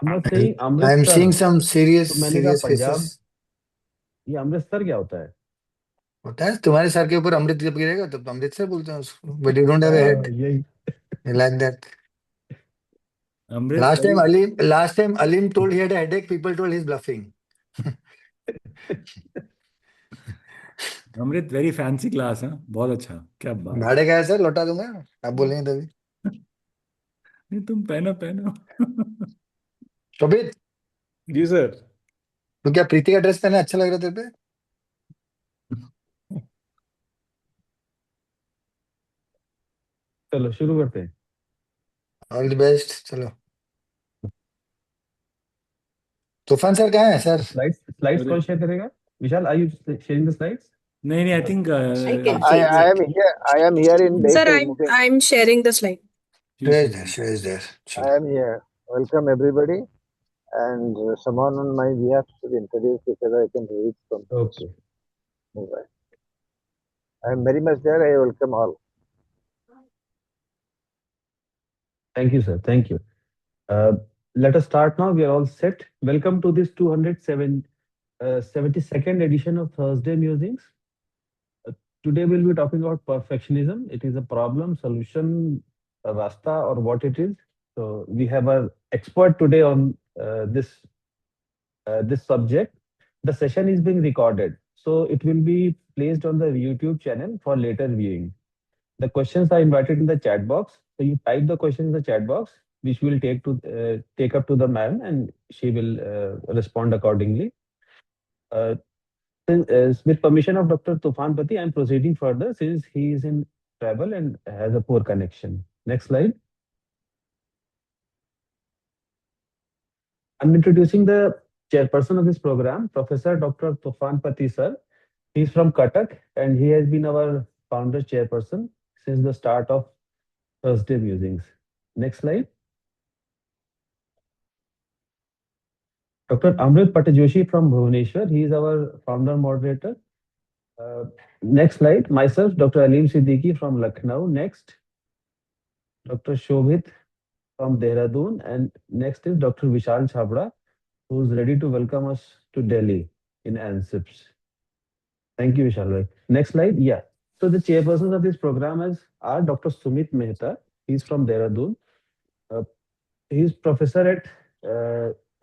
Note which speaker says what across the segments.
Speaker 1: I'm not saying
Speaker 2: I am seeing
Speaker 1: Amritsar,
Speaker 2: some
Speaker 1: तो
Speaker 2: serious
Speaker 1: मैंने कहा
Speaker 2: serious
Speaker 1: पंजाब।
Speaker 2: cases.
Speaker 1: ये अमृतसर क्या होता है?
Speaker 2: होता है तुम्हारे सर के ऊपर अमृत जब गिरेगा तब तो अमृतसर बोलते हैं उसको. But you don't have a head
Speaker 1: यही।
Speaker 2: like that.
Speaker 3: Amrit,
Speaker 2: Last time Alim told he had a headache. People told he's bluffing.
Speaker 3: Amrit, very fancy class, हाँ, बहुत अच्छा, क्या बात है।
Speaker 2: भाड़े का है सर, लौटा दूंगा आप बोलेंगे तभी.
Speaker 3: नहीं, तुम पहनो पहनो।
Speaker 2: शोभित,
Speaker 3: जी सर।
Speaker 2: तो क्या प्रीति का ड्रेस पहना अच्छा लग रहा है तेरे पे?
Speaker 1: चलो शुरू करते हैं।
Speaker 2: All the best. चलो. तूफान सर कहाँ है सर?
Speaker 1: स्लाइड्स स्लाइड्स
Speaker 3: अरे
Speaker 1: कौन शेयर करेगा? Vishal, are you sharing the slides?
Speaker 3: नहीं नहीं, I think
Speaker 4: I can
Speaker 5: I,
Speaker 4: share
Speaker 5: I
Speaker 4: it.
Speaker 5: am here. I am here in
Speaker 4: Sir,
Speaker 5: basis.
Speaker 4: I'm sharing the slide.
Speaker 2: Show is there. चलो.
Speaker 5: I am here. Welcome everybody. And someone on my behalf should introduce because I can read from
Speaker 1: okay.
Speaker 5: mobile. I am very much there. I welcome all.
Speaker 1: Thank you, sir. Thank you. Let us start now. We are all set. Welcome to this 272nd edition of Thursday Musings. Today we'll be talking about perfectionism. It is a problem, solution, a rasta, or what it is. So we have an expert today on this subject. The session is being recorded, so it will be placed on the YouTube channel for later viewing. The questions are invited in the chat box. So you type the question in the chat box, which we will take up to the ma'am, and she will respond accordingly. Uh, with permission of Dr. Tufan Pati, I am proceeding further since he is in travel and has a poor connection. Next slide. I'm introducing the chairperson of this program, Professor Dr. Tufan Pati sir. He is from Cuttack and he has been our founder chairperson since the start of Thursday Musings. Next slide. Dr. Amrit Patajoshi from Bhubaneswar. He is our founder moderator. Next slide. Myself, Dr. Aleem Siddiqui from Lucknow. Next. Dr. Shobhit from Dehradun. And next is Dr. Vishal Chhabra, who is ready to welcome us to Delhi in ANSIPS. Thank you, Vishal bhai. Next slide. Yeah. So the chairpersons of this program are Dr. Sumit Mehta. He's from Dehradun. He is professor at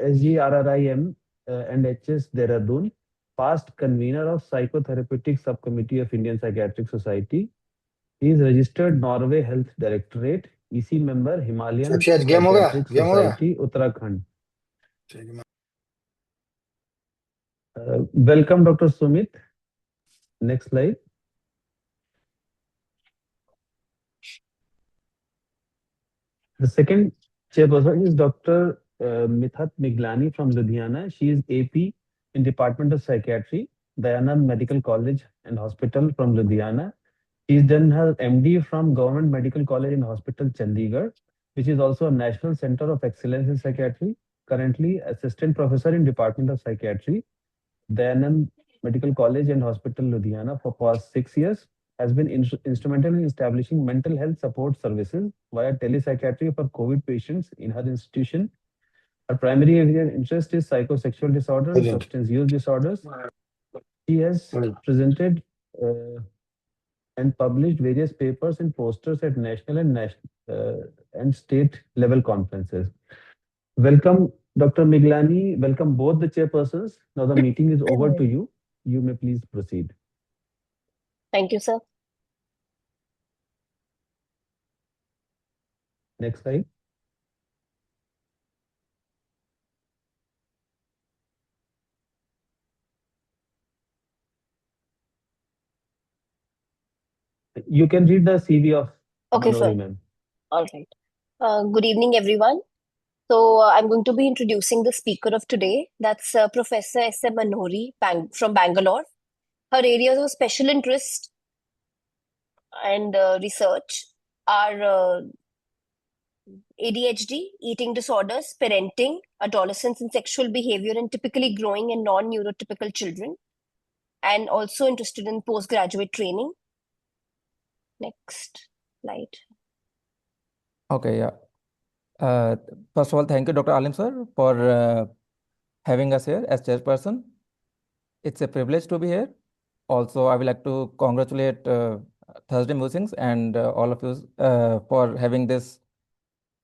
Speaker 1: SGRRIM and HS Dehradun, past convener of Psychotherapeutic Subcommittee of Indian Psychiatric Society. He is registered Norway Health Directorate, EC member Himalayan
Speaker 2: साक्षी आज game होगा?
Speaker 1: Psychiatric
Speaker 2: game होगा?
Speaker 1: Society, Uttarakhand.
Speaker 2: ठीक है.
Speaker 1: Welcome, Dr. Sumit. Next slide. The second chairperson is Dr. Mithat Miglani from Ludhiana. She is AP in Department of Psychiatry, Dayanand Medical College and Hospital from Ludhiana. She's done her MD from Government Medical College and Hospital, Chandigarh, which is also a National Center of Excellence in Psychiatry. Currently, Assistant Professor in Department of Psychiatry, Dayanand Medical College and Hospital, Ludhiana, for past 6 years. Has been instrumental in establishing mental health support services via telepsychiatry for COVID patients in her institution. Her primary area of interest is psychosexual disorders and substance use disorders. She has presented and published various papers and posters at national and state level conferences. Welcome, Dr. Miglani. Welcome both the chairpersons. Now the meeting is over to you. You may please proceed.
Speaker 4: Thank you, sir.
Speaker 1: Next slide. You can read the CV of
Speaker 4: Okay,
Speaker 1: Manori,
Speaker 4: sir.
Speaker 1: ma'am.
Speaker 4: All right. Good evening, everyone. So I'm going to be introducing the speaker of today. That's Professor S.M. Manori from Bangalore. Her areas of special interest and research are ADHD, eating disorders, parenting, adolescence and sexual behavior in typically growing and non-neurotypical children, and also interested in postgraduate training. Next slide.
Speaker 6: Okay, yeah. Uh, First of all, thank you, Dr. Alim sir, for having us here as chairperson. It's a privilege to be here. Also, I would like to congratulate Thursday Musings and all of you for having this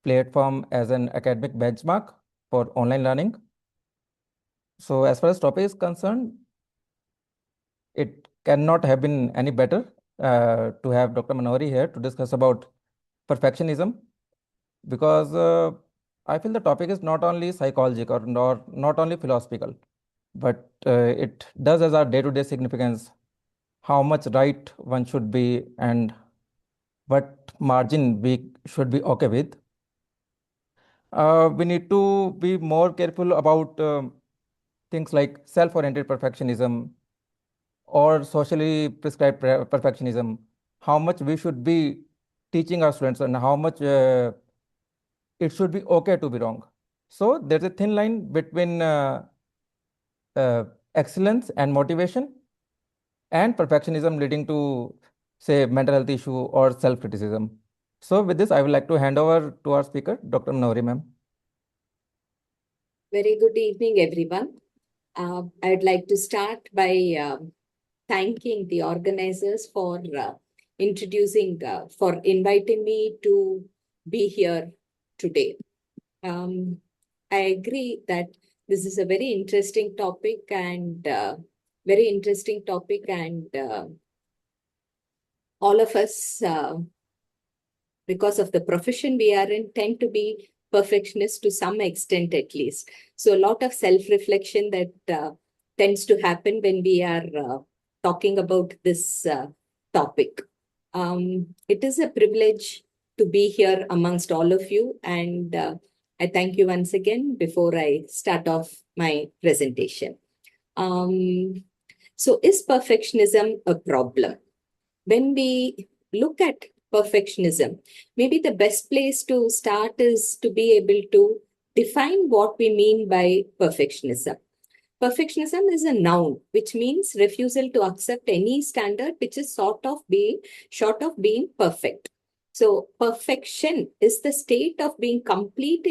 Speaker 6: platform as an academic benchmark for online learning. So, as far as topic is concerned, it cannot have been any better to have Dr. Manohari here to discuss about perfectionism, because I feel the topic is not only psychological or not only philosophical, but it does as our day-to-day significance, how much right one should be and what margin we should be okay with. We need to be more careful about things like self-oriented perfectionism or socially prescribed perfectionism, how much we should be teaching our students and how much it should be okay to be wrong. So there's a thin line between uh, excellence and motivation and perfectionism leading to, say, mental health issue or self-criticism. So with this, I would like to hand over to our speaker, Dr. Manohari ma'am.
Speaker 7: Very good evening, everyone. I'd like to start by thanking the organizers for inviting me to be here today. I agree that this is a very interesting topic and all of us, because of the profession we are in, tend to be perfectionists to some extent at least. So a lot of self-reflection that tends to happen when we are talking about this topic. It is a privilege to be here amongst all of you, and I thank you once again before I start off my presentation. So is perfectionism a problem? When we look at perfectionism, maybe the best place to start is to be able to define what we mean by perfectionism. Perfectionism is a noun, which means refusal to accept any standard which is short of being perfect. So perfection is the state of being complete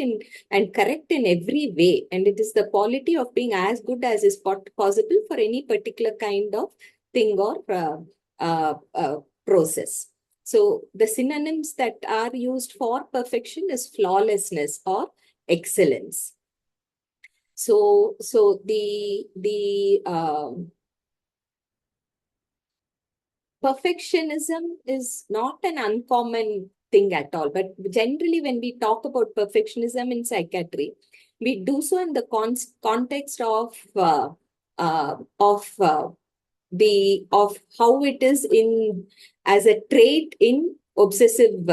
Speaker 7: and correct in every way. And it is the quality of being as good as is possible for any particular kind of thing or process. So the synonyms that are used for perfection is flawlessness or excellence. So the perfectionism is not an uncommon thing at all. But generally, when we talk about perfectionism in psychiatry, we do so in the context of how it is as a trait in obsessive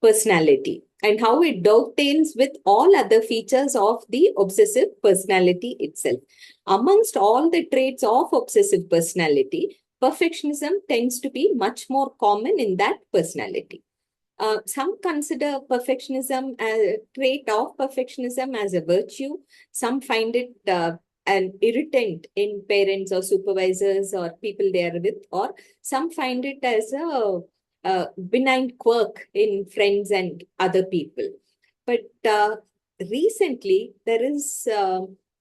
Speaker 7: personality, and how it dovetails with all other features of the obsessive personality itself. Amongst all the traits of obsessive personality, perfectionism tends to be much more common in that personality. Some consider perfectionism as a trait of perfectionism as a virtue. Some find it an irritant in parents or supervisors or people they are with, or some find it as a benign quirk in friends and other people. But recently, there is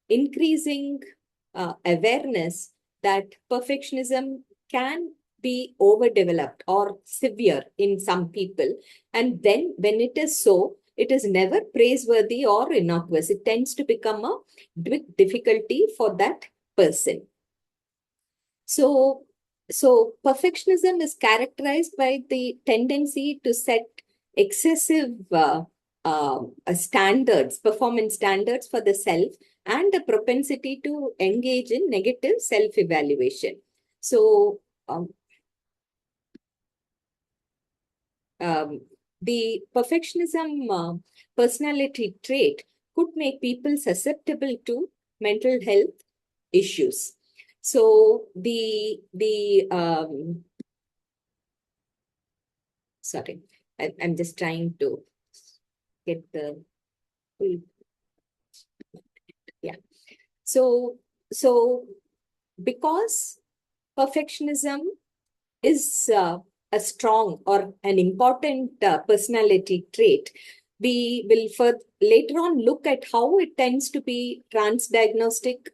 Speaker 7: increasing awareness that perfectionism can be overdeveloped or severe in some people. And then when it is so, it is never praiseworthy or innocuous. It tends to become a big difficulty for that person. So perfectionism is characterized by the tendency to set excessive performance standards for the self, and a propensity to engage in negative self-evaluation. So the perfectionism personality trait could make people susceptible to mental health issues. So sorry, I'm just trying to get the full. Yeah. So because perfectionism is a strong or an important personality trait, we will later on look at how it tends to be transdiagnostic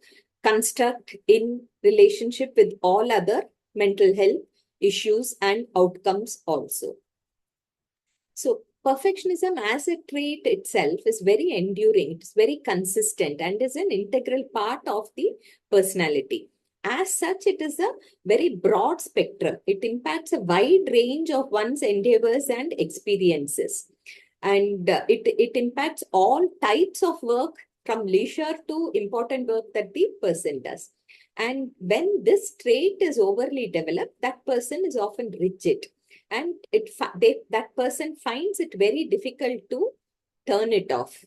Speaker 7: construct in relationship with all other mental health issues and outcomes also. So perfectionism as a trait itself is very enduring, it's very consistent and is an integral part of the personality. As such, it is a very broad spectrum. It impacts a wide range of one's endeavors and experiences. And it impacts all types of work from leisure to important work that the person does. And when this trait is overly developed, that person is often rigid. And that person finds it very difficult to turn it off.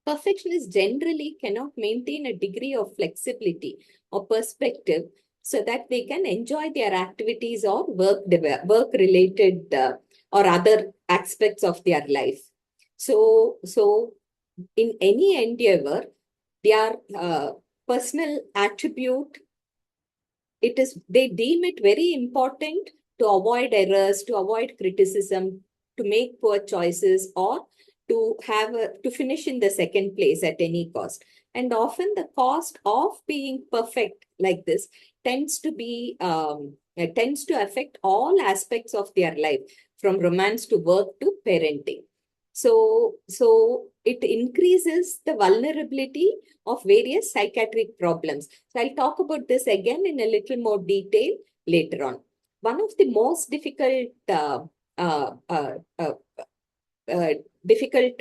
Speaker 7: Perfectionists generally cannot maintain a degree of flexibility or perspective so that they can enjoy their activities or work-related or other aspects of their life. So in any endeavor, their personal attribute, they deem it very important to avoid errors, to avoid criticism, to make poor choices, or to finish in the second place at any cost. And often the cost of being perfect like this tends to affect all aspects of their life, from romance to work to parenting. So it increases the vulnerability of various psychiatric problems. So I'll talk about this again in a little more detail later on. One of the most difficult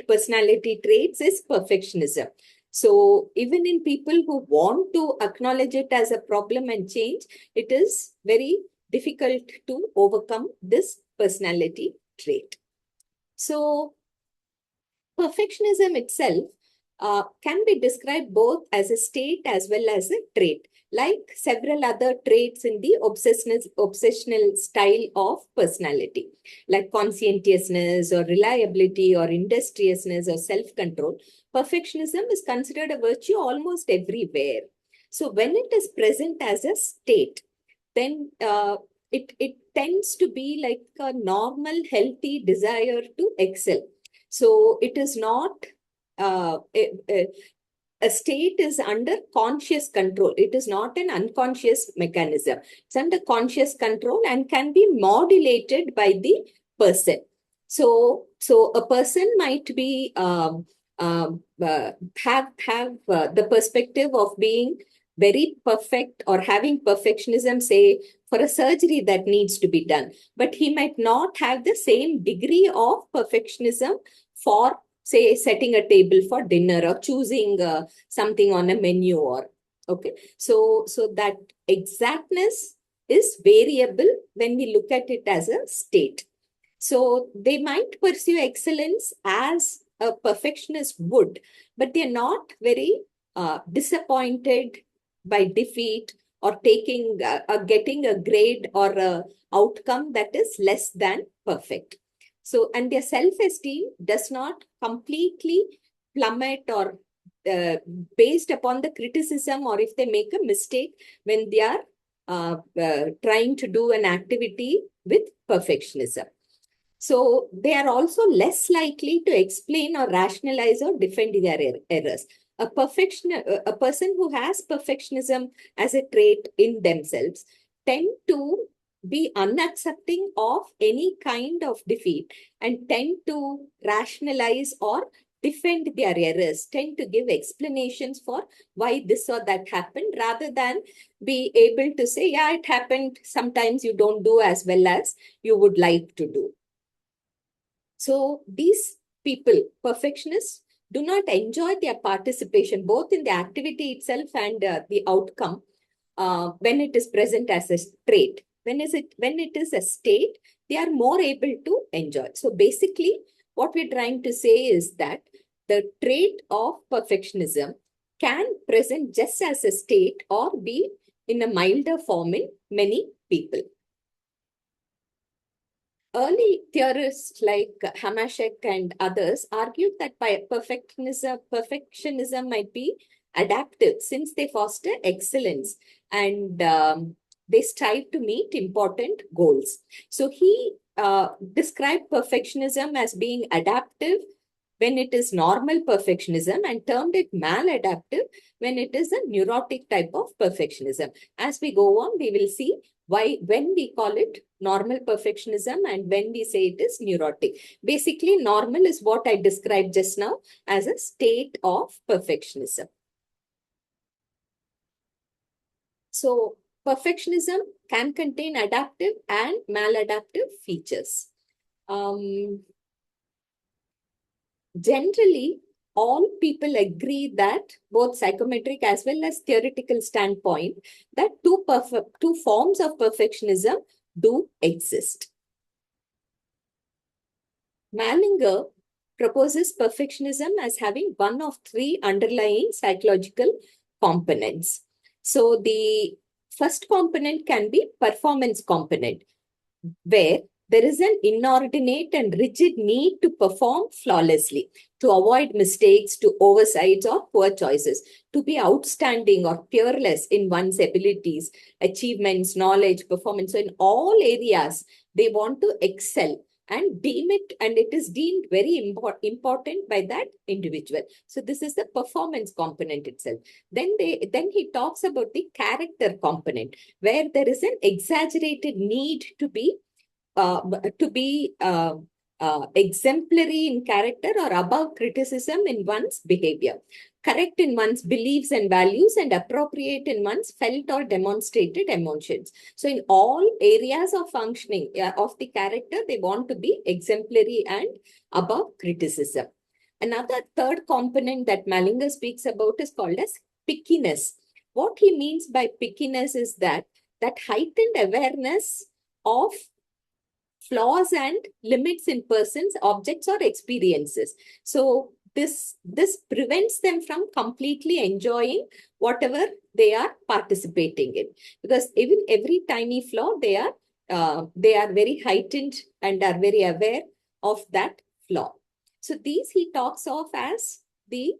Speaker 7: personality traits is perfectionism. So even in people who want to acknowledge it as a problem and change, it is very difficult to overcome this personality trait. So perfectionism itself can be described both as a state as well as a trait, like several other traits in the obsessional style of personality, like conscientiousness or reliability or industriousness or self-control. Perfectionism is considered a virtue almost everywhere. So when it is present as a state, then it tends to be like a normal, healthy desire to excel. So it is not a state is under conscious control. It is not an unconscious mechanism. It's under conscious control and can be modulated by the person. So a person might be have the perspective of being very perfect or having perfectionism, say, for a surgery that needs to be done. But he might not have the same degree of perfectionism for, say, setting a table for dinner or choosing something on a menu, or okay. So that exactness is variable when we look at it as a state. So they might pursue excellence as a perfectionist would, but they're not very disappointed by defeat or getting a grade or a outcome that is less than perfect. So, and their self-esteem does not completely plummet or based upon the criticism, or if they make a mistake when they are trying to do an activity with perfectionism. So they are also less likely to explain or rationalize or defend their errors. A person who has perfectionism as a trait in themselves tend to be unaccepting of any kind of defeat and tend to rationalize or defend their errors, tend to give explanations for why this or that happened, rather than be able to say, yeah, it happened. Sometimes you don't do as well as you would like to do. So these people, perfectionists, do not enjoy their participation both in the activity itself and the outcome when it is present as a trait. When it is a state, they are more able to enjoy. So basically, what we're trying to say is that the trait of perfectionism can present just as a state or be in a milder form in many people. Early theorists like Hamashek and others argued that perfectionism might be adaptive, since they foster excellence and they strive to meet important goals. So he described perfectionism as being adaptive when it is normal perfectionism and termed it maladaptive when it is a neurotic type of perfectionism. As we go on, we will see why when we call it normal perfectionism and when we say it is neurotic. Basically, normal is what I described just now as a state of perfectionism. So perfectionism can contain adaptive and maladaptive features. Generally, all people agree that both psychometric as well as theoretical standpoint that two forms of perfectionism do exist. Mallinger proposes perfectionism as having one of three underlying psychological components. So the first component can be performance component, where there is an inordinate and rigid need to perform flawlessly, to avoid mistakes, to oversights or poor choices, to be outstanding or peerless in one's abilities, achievements, knowledge, performance. So in all areas, they want to excel and deem it, and it is deemed very important by that individual. So this is the performance component itself. Then he talks about the character component, where there is an exaggerated need to be exemplary in character or above criticism in one's behavior, correct in one's beliefs and values, and appropriate in one's felt or demonstrated emotions. So in all areas of functioning of the character, they want to be exemplary and above criticism. Another third component that Mallinger speaks about is called as pickiness. What he means by pickiness is that heightened awareness of flaws and limits in persons, objects, or experiences. So this prevents them from completely enjoying whatever they are participating in, because even every tiny flaw, they are very heightened and are very aware of that flaw. So these he talks of as the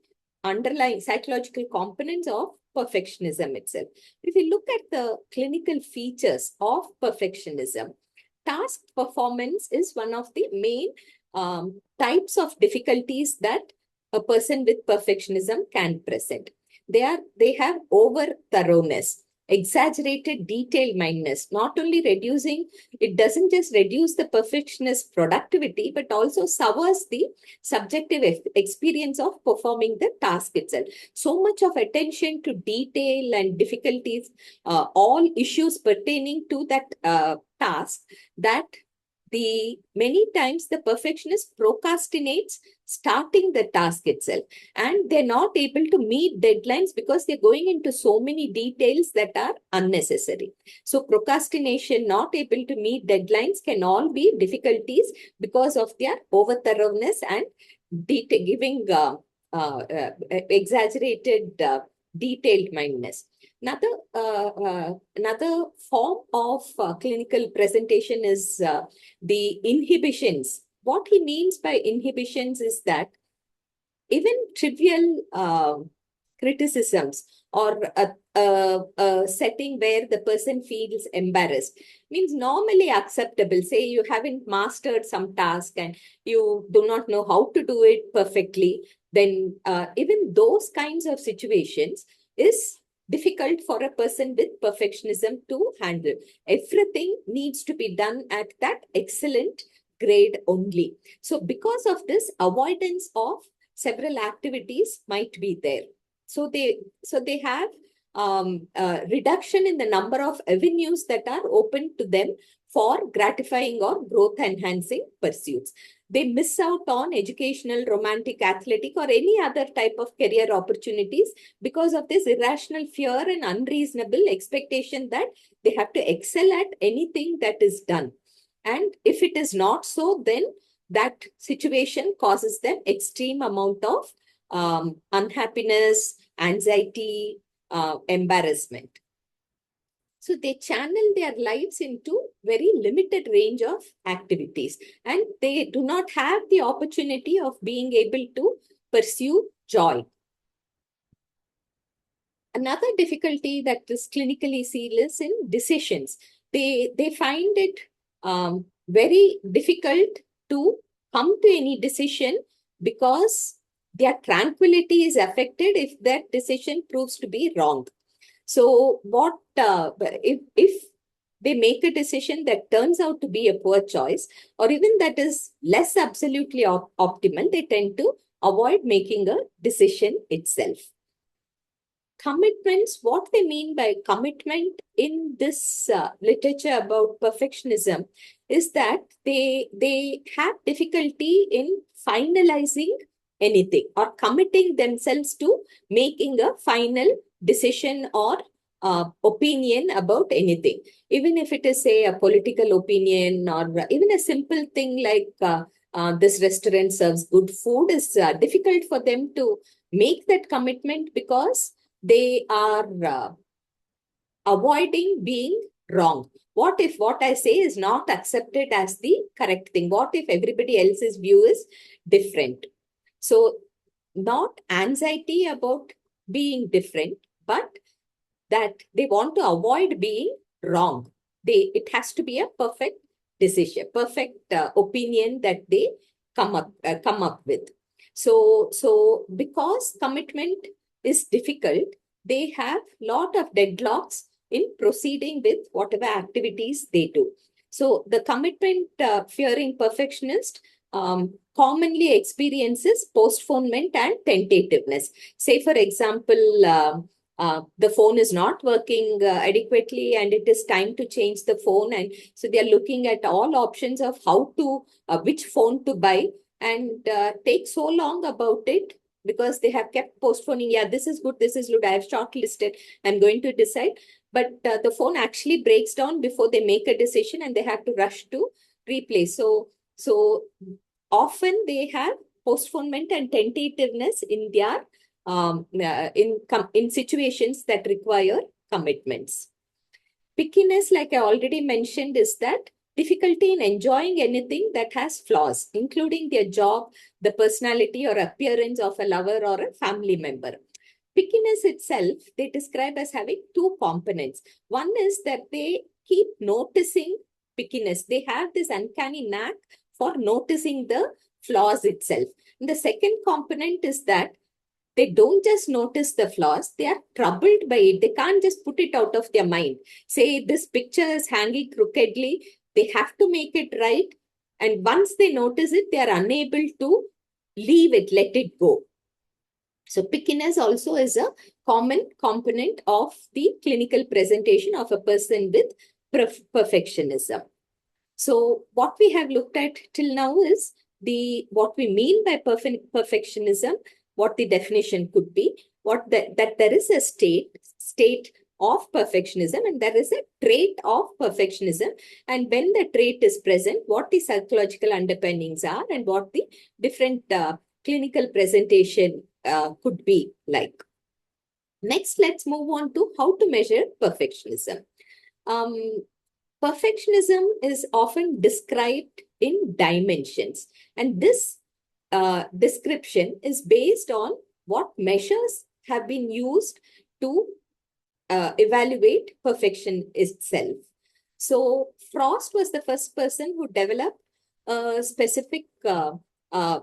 Speaker 7: underlying psychological components of perfectionism itself. If you look at the clinical features of perfectionism, task performance is one of the main types of difficulties that a person with perfectionism can present. They have over thoroughness, exaggerated detail mindedness, not only it doesn't just reduce the perfectionist productivity, but also sours the subjective experience of performing the task itself. So much of attention to detail and difficulties, all issues pertaining to that task, that many times the perfectionist procrastinates starting the task itself, and they're not able to meet deadlines because they're going into so many details that are unnecessary. So procrastination, not able to meet deadlines, can all be difficulties because of their over thoroughness and giving exaggerated detailed mindedness. Another form of clinical presentation is the inhibitions. What he means by inhibitions is that even trivial criticisms or a setting where the person feels embarrassed means normally acceptable. Say you haven't mastered some task and you do not know how to do it perfectly, then even those kinds of situations is difficult for a person with perfectionism to handle. Everything needs to be done at that excellent grade only. So because of this, avoidance of several activities might be there. So they have reduction in the number of avenues that are open to them for gratifying or growth enhancing pursuits. They miss out on educational, romantic, athletic, or any other type of career opportunities because of this irrational fear and unreasonable expectation that they have to excel at anything that is done. And if it is not so, then that situation causes them extreme amount of unhappiness, anxiety, embarrassment. So they channel their lives into very limited range of activities, and they do not have the opportunity of being able to pursue joy. Another difficulty that is clinically seen is in decisions. They find it very difficult to come to any decision because their tranquility is affected if that decision proves to be wrong. So if they make a decision that turns out to be a poor choice, or even that is less absolutely optimal, they tend to avoid making a decision itself. Commitments, what they mean by commitment in this literature about perfectionism is that they have difficulty in finalizing anything or committing themselves to making a final decision or opinion about anything. Even if it is, say, a political opinion or even a simple thing like this restaurant serves good food, is difficult for them to make that commitment because they are avoiding being wrong. What if what I say is not accepted as the correct thing? What if everybody else's view is different? So not anxiety about being different, but that they want to avoid being wrong. It has to be a perfect decision, perfect opinion that they come up with. So because commitment is difficult, they have lot of deadlocks in proceeding with whatever activities they do. So the commitment fearing perfectionist commonly experiences postponement and tentativeness. Say, for example, the phone is not working adequately and it is time to change the phone. And so they are looking at all options of how to, which phone to buy, and take so long about it because they have kept postponing. Yeah, this is good, this is good, I have shortlisted, I'm going to decide. But the phone actually breaks down before they make a decision and they have to rush to replace. So often they have postponement and tentativeness in their in situations that require commitments. Pickiness, like I already mentioned, is that difficulty in enjoying anything that has flaws, including their job, the personality or appearance of a lover or a family member. Pickiness itself, they describe as having two components. One is that they keep noticing pickiness. They have this uncanny knack for noticing the flaws itself. And the second component is that they don't just notice the flaws, they are troubled by it. They can't just put it out of their mind. Say this picture is hanging crookedly, they have to make it right. And once they notice it, they are unable to leave it, let it go. So pickiness also is a common component of the clinical presentation of a person with perfectionism. So what we have looked at till now is what we mean by perfectionism, what the definition could be, that there is a state of perfectionism and there is a trait of perfectionism. And when the trait is present, what the psychological underpinnings are and what the different clinical presentation could be like. Next, let's move on to how to measure perfectionism. Perfectionism is often described in dimensions, and this description is based on what measures have been used to evaluate perfection itself. So Frost was the first person who developed a specific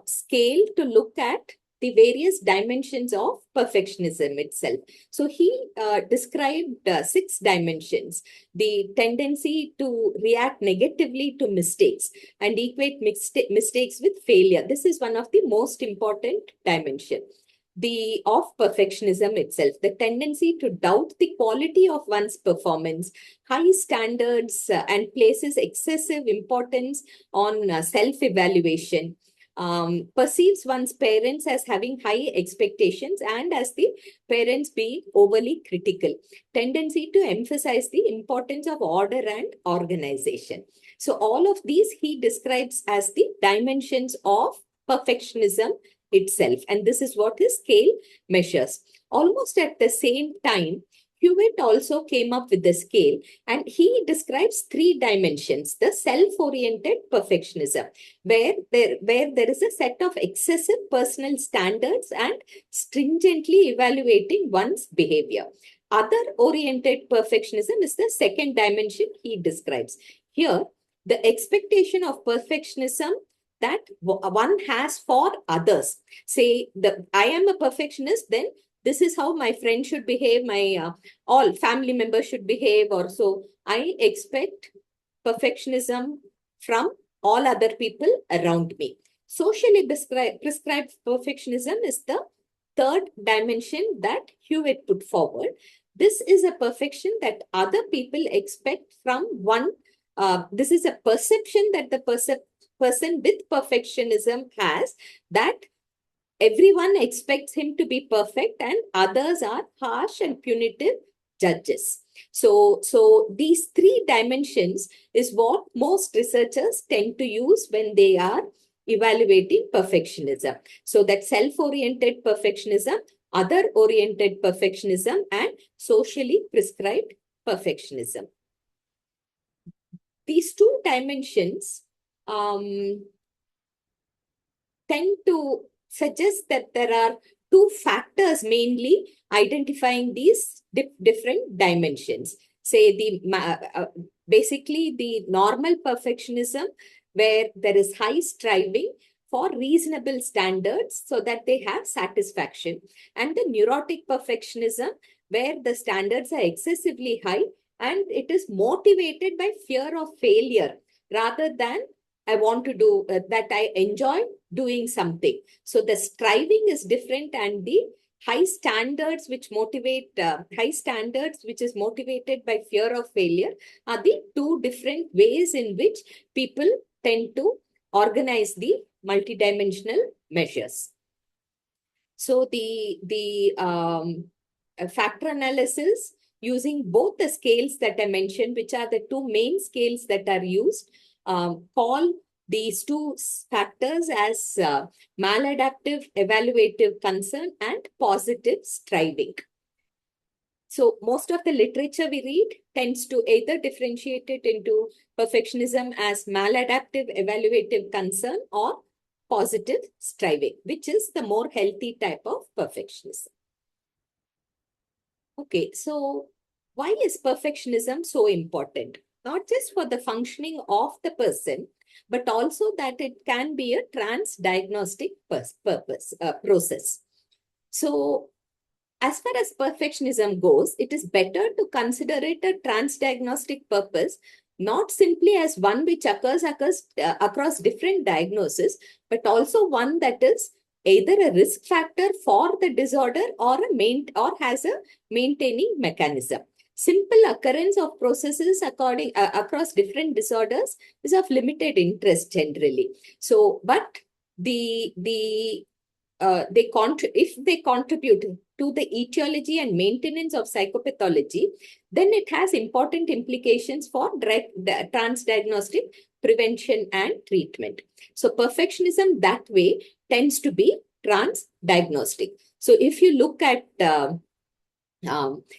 Speaker 7: scale to look at the various dimensions of perfectionism itself. So he described 6 dimensions: the tendency to react negatively to mistakes and equate mistakes with failure. This is one of the most important dimensions. Of perfectionism itself, the tendency to doubt the quality of one's performance, high standards, and places excessive importance on self-evaluation. Perceives one's parents as having high expectations and as the parents being overly critical. Tendency to emphasize the importance of order and organization. So all of these he describes as the dimensions of perfectionism itself. And this is what his scale measures. Almost at the same time, Hewitt also came up with the scale, and he describes 3 dimensions: the self-oriented perfectionism, where there is a set of excessive personal standards and stringently evaluating one's behavior. Other-oriented perfectionism is the second dimension he describes. Here, the expectation of perfectionism that one has for others. Say, I am a perfectionist, then this is how my friend should behave, my all family members should behave, or so. I expect perfectionism from all other people around me. Socially prescribed perfectionism is the third dimension that Hewitt put forward. This is a perfection that other people expect from one. This is a perception that the person with perfectionism has, that everyone expects him to be perfect and others are harsh and punitive judges. So these three dimensions is what most researchers tend to use when they are evaluating perfectionism. So that self-oriented perfectionism, other-oriented perfectionism, and socially prescribed perfectionism. These two dimensions tend to suggest that there are two factors mainly identifying these different dimensions. Say basically the normal perfectionism, where there is high striving for reasonable standards so that they have satisfaction, and the neurotic perfectionism, where the standards are excessively high and it is motivated by fear of failure rather than I want to do that I enjoy doing something. So the striving is different, and the high standards which motivate, which is motivated by fear of failure, are the two different ways in which people tend to organize the multidimensional measures. So the factor analysis using both the scales that I mentioned, which are the two main scales that are used, call these two factors as maladaptive evaluative concern and positive striving. So most of the literature we read tends to either differentiate it into perfectionism as maladaptive evaluative concern or positive striving, which is the more healthy type of perfectionism. Okay, so why is perfectionism so important? Not just for the functioning of the person, but also that it can be a trans-diagnostic process. So as far as perfectionism goes, it is better to consider it a trans-diagnostic purpose, not simply as one which occurs across different diagnoses, but also one that is either a risk factor for the disorder or has a maintaining mechanism. Simple occurrence of processes across different disorders is of limited interest generally. So, but if they contribute to the etiology and maintenance of psychopathology, then it has important implications for trans-diagnostic prevention and treatment. So perfectionism that way tends to be trans-diagnostic. So if you look at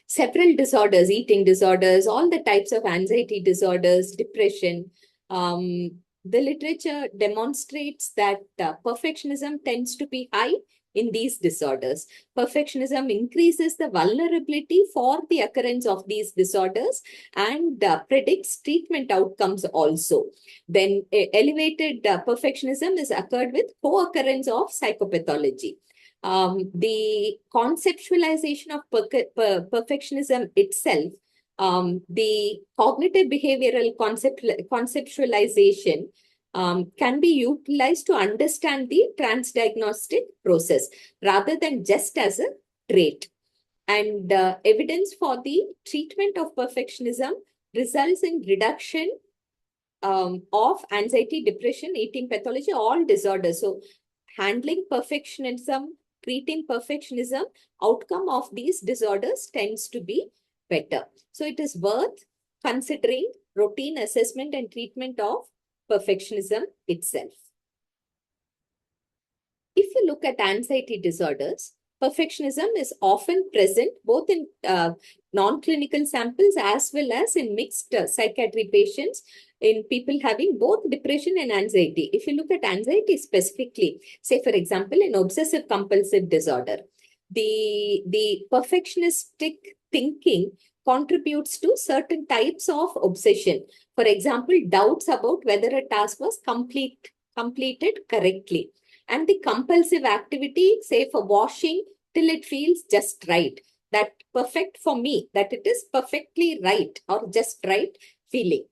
Speaker 7: several disorders, eating disorders, all the types of anxiety disorders, depression, the literature demonstrates that perfectionism tends to be high in these disorders. Perfectionism increases the vulnerability for the occurrence of these disorders and predicts treatment outcomes also. Then elevated perfectionism is occurred with co-occurrence of psychopathology. The conceptualization of perfectionism itself, the cognitive behavioral conceptualization can be utilized to understand the trans-diagnostic process rather than just as a trait. And evidence for the treatment of perfectionism results in reduction of anxiety, depression, eating pathology, all disorders. So handling perfectionism, treating perfectionism, outcome of these disorders tends to be better. So it is worth considering routine assessment and treatment of perfectionism itself. If you look at anxiety disorders, perfectionism is often present both in non-clinical samples as well as in mixed psychiatry patients, in people having both depression and anxiety. If you look at anxiety specifically, say for example, in obsessive compulsive disorder, the perfectionistic thinking contributes to certain types of obsession. For example, doubts about whether a task was completed correctly. And the compulsive activity, say for washing, till it feels just right, that perfect for me, that it is perfectly right or just right feeling.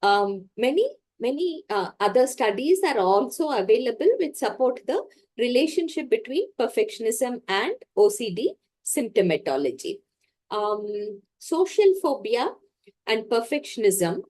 Speaker 7: Many other studies are also available which support the relationship between perfectionism and OCD symptomatology. Social phobia and perfectionism.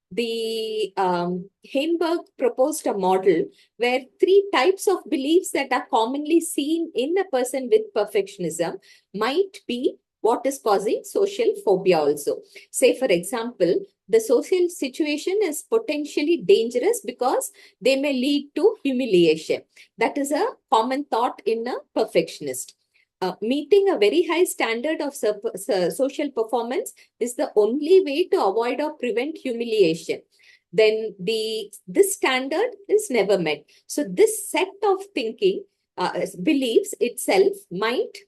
Speaker 7: The Heimberg proposed a model where 3 types of beliefs that are commonly seen in a person with perfectionism might be what is causing social phobia also. Say, for example, the social situation is potentially dangerous because they may lead to humiliation. That is a common thought in a perfectionist. Meeting a very high standard of social performance is the only way to avoid or prevent humiliation. Then this standard is never met. So this set of thinking, beliefs itself might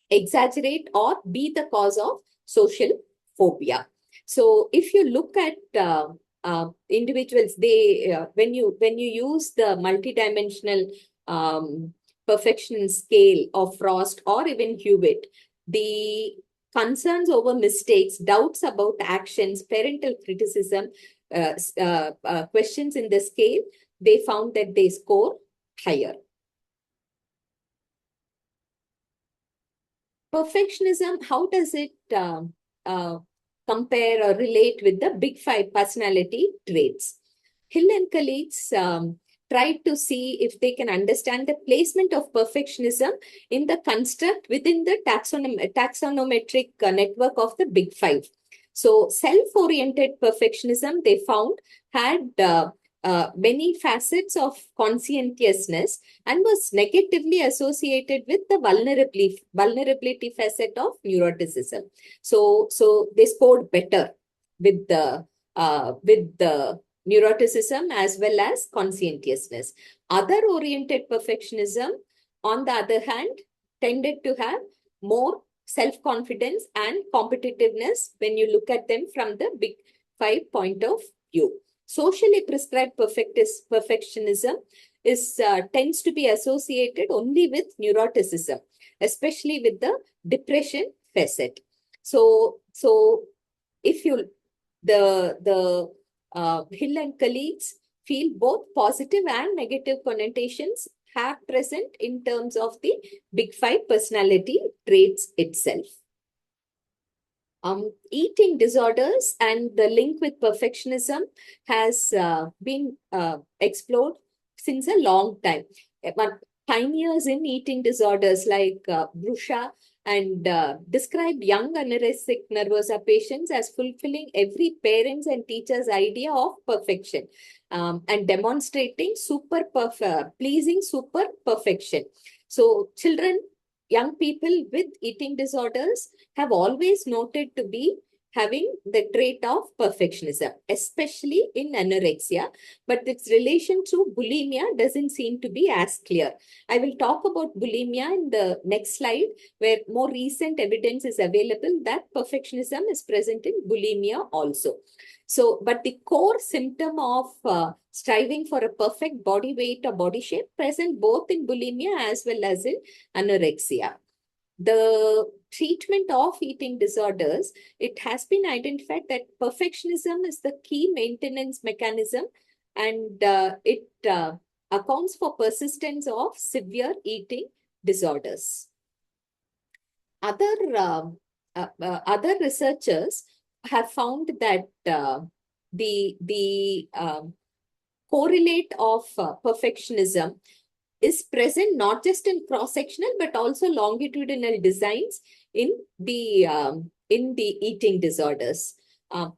Speaker 7: exaggerate or be the cause of social phobia. So if you look at individuals, they when you use the multidimensional perfection scale of Frost or even Hewitt, the concerns over mistakes, doubts about actions, parental criticism, questions in the scale, they found that they score higher. Perfectionism, how does it compare or relate with the big 5 personality traits? Hill and colleagues tried to see if they can understand the placement of perfectionism in the construct within the taxonometric network of the big 5. So self-oriented perfectionism, they found, had many facets of conscientiousness and was negatively associated with the vulnerability facet of neuroticism. So they scored better with the neuroticism as well as conscientiousness. Other-oriented perfectionism, on the other hand, tended to have more self-confidence and competitiveness when you look at them from the big 5 point of view. Socially prescribed perfectionism tends to be associated only with neuroticism, especially with the depression facet. So if you the Hill and colleagues feel both positive and negative connotations have present in terms of the big 5 personality traits itself. Eating disorders and the link with perfectionism has been explored since a long time. Pioneers in eating disorders like Brusha and described young anorexic nervosa patients as fulfilling every parent's and teacher's idea of perfection and demonstrating pleasing super perfection. So children, young people with eating disorders have always noted to be having the trait of perfectionism, especially in anorexia, but its relation to bulimia doesn't seem to be as clear. I will talk about bulimia in the next slide, where more recent evidence is available that perfectionism is present in bulimia also. So, but the core symptom of striving for a perfect body weight or body shape present both in bulimia as well as in anorexia. The treatment of eating disorders, it has been identified that perfectionism is the key maintenance mechanism, and it accounts for persistence of severe eating disorders. Other researchers have found that the correlate of perfectionism is present not just in cross-sectional but also longitudinal designs in the eating disorders.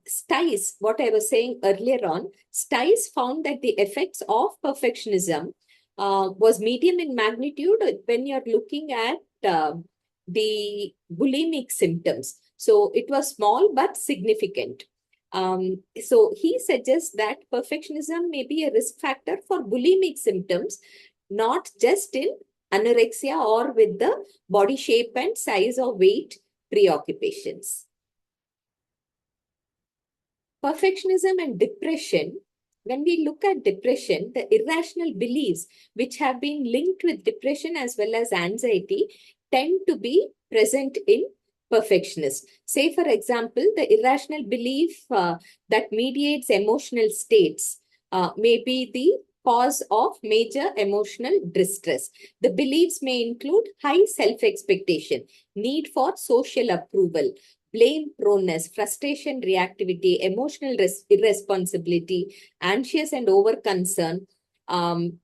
Speaker 7: Stice, what I was saying earlier on, Stice found that the effects of perfectionism was medium in magnitude when you're looking at the bulimic symptoms. So it was small but significant. So he suggests that perfectionism may be a risk factor for bulimic symptoms, not just in anorexia or with the body shape and size or weight preoccupations. Perfectionism and depression. When we look at depression, the irrational beliefs which have been linked with depression as well as anxiety tend to be present in perfectionists. Say, for example, the irrational belief that mediates emotional states may be the cause of major emotional distress. The beliefs may include high self-expectation, need for social approval, blame proneness, frustration reactivity, emotional irresponsibility, anxious and over concern,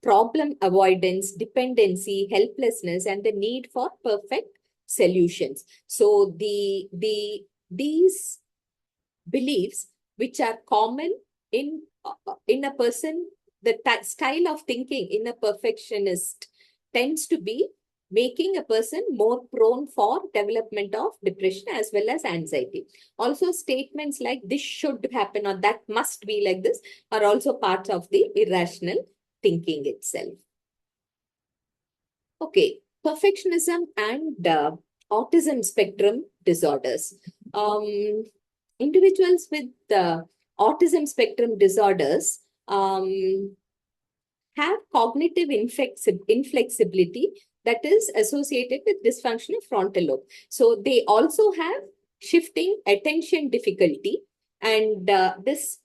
Speaker 7: problem avoidance, dependency, helplessness, and the need for perfect solutions. So these beliefs which are common in a person, the style of thinking in a perfectionist tends to be making a person more prone for development of depression as well as anxiety. Also, statements like this should happen or that must be like this are also parts of the irrational thinking itself. Okay, perfectionism and autism spectrum disorders. Individuals with autism spectrum disorders have cognitive inflexibility that is associated with dysfunction of frontal lobe. So they also have shifting attention difficulty, and this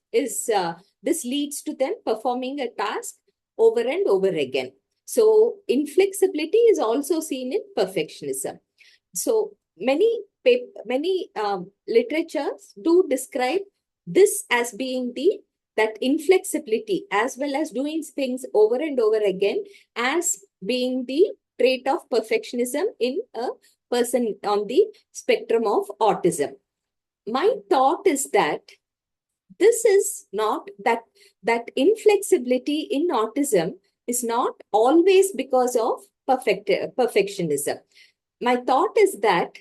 Speaker 7: leads to them performing a task over and over again. So inflexibility is also seen in perfectionism. So many literatures do describe this as being that inflexibility as well as doing things over and over again as being the trait of perfectionism in a person on the spectrum of autism. My thought is that this is not that inflexibility in autism is not always because of perfectionism. My thought is that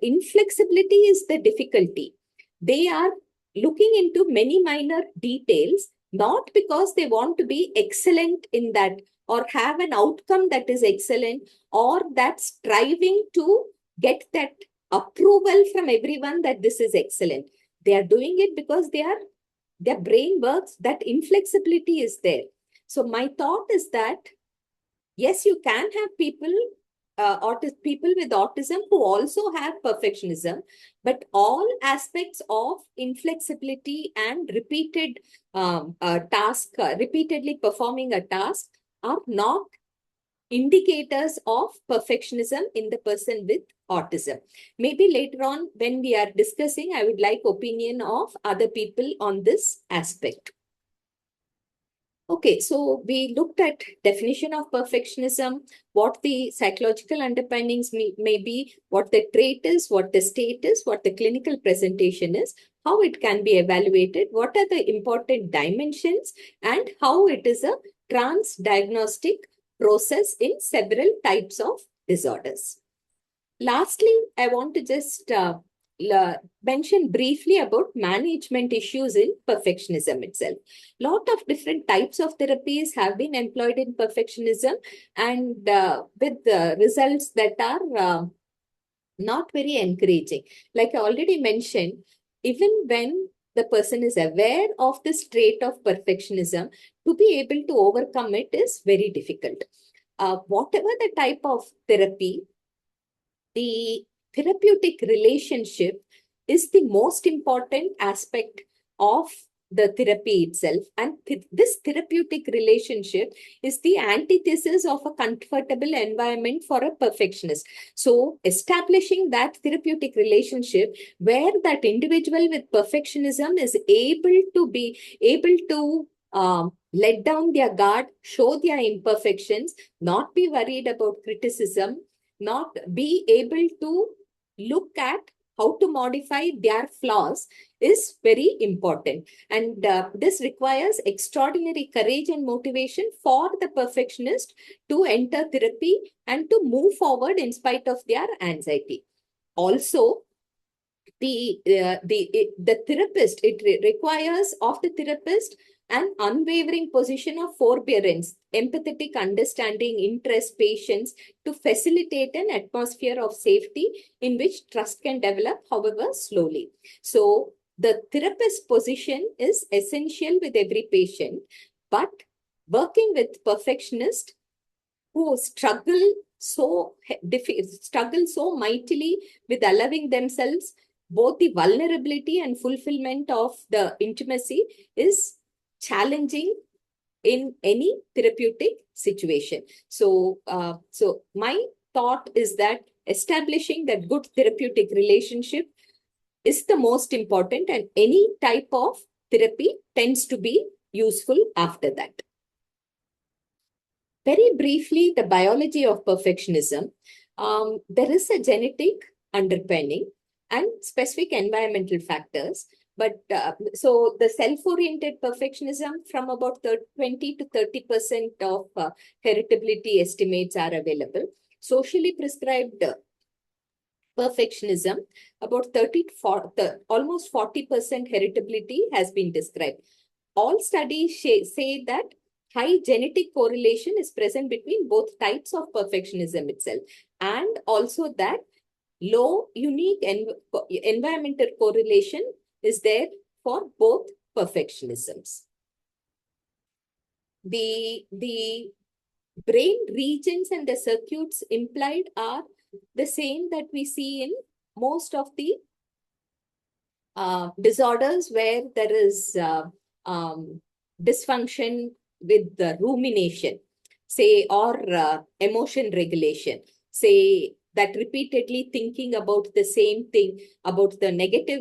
Speaker 7: inflexibility is the difficulty. They are looking into many minor details, not because they want to be excellent in that or have an outcome that is excellent or that striving to get that approval from everyone that this is excellent. They are doing it because their brain works, that inflexibility is there. So my thought is that, yes, you can have people with autism who also have perfectionism, but all aspects of inflexibility and repeated repeatedly performing a task are not indicators of perfectionism in the person with autism. Maybe later on when we are discussing, I would like opinion of other people on this aspect. Okay, so we looked at definition of perfectionism, what the psychological underpinnings may be, what the trait is, what the state is, what the clinical presentation is, how it can be evaluated, what are the important dimensions, and how it is a trans-diagnostic process in several types of disorders. Lastly, I want to just mention briefly about management issues in perfectionism itself. Lot of different types of therapies have been employed in perfectionism, and with results that are not very encouraging. Like I already mentioned, even when the person is aware of this trait of perfectionism, to be able to overcome it is very difficult. Whatever the type of therapy, the therapeutic relationship is the most important aspect of the therapy itself. And this therapeutic relationship is the antithesis of a comfortable environment for a perfectionist. So establishing that therapeutic relationship where that individual with perfectionism is able to let down their guard, show their imperfections, not be worried about criticism, not be able to look at how to modify their flaws is very important. And this requires extraordinary courage and motivation for the perfectionist to enter therapy and to move forward in spite of their anxiety. Also, the therapist, it requires of the therapist an unwavering position of forbearance, empathetic understanding, interest, patience to facilitate an atmosphere of safety in which trust can develop, however, slowly. So the therapist position is essential with every patient, but working with perfectionists who struggle so mightily with allowing themselves both the vulnerability and fulfillment of the intimacy is challenging in any therapeutic situation. So, so my thought is that establishing that good therapeutic relationship is the most important, and any type of therapy tends to be useful after that. Very briefly, the biology of perfectionism. There is a genetic underpinning and specific environmental factors. But so the self-oriented perfectionism, from about 20 to 30% of heritability estimates are available. Socially prescribed perfectionism, about 30 to 40, almost 40% heritability has been described. All studies say that high genetic correlation is present between both types of perfectionism itself, and also that low unique environmental correlation is there for both perfectionisms. The brain regions and the circuits implied are the same that we see in most of the disorders where there is dysfunction with the rumination, say, or emotion regulation, say, that repeatedly thinking about the same thing, about the negative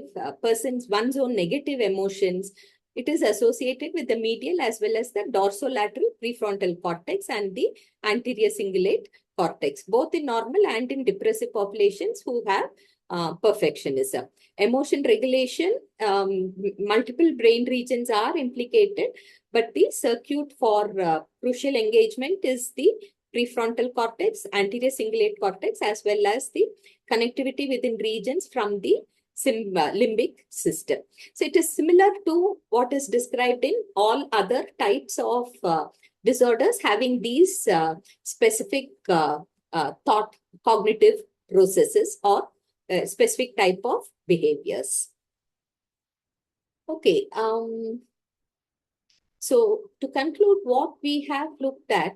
Speaker 7: one's own negative emotions. It is associated with the medial as well as the dorsolateral prefrontal cortex and the anterior cingulate cortex, both in normal and in depressive populations who have perfectionism. Emotion regulation, multiple brain regions are implicated, but the circuit for crucial engagement is the prefrontal cortex, anterior cingulate cortex, as well as the connectivity within regions from the limbic system. So it is similar to what is described in all other types of disorders having these specific thought cognitive processes or specific type of behaviors. Okay. So to conclude what we have looked at,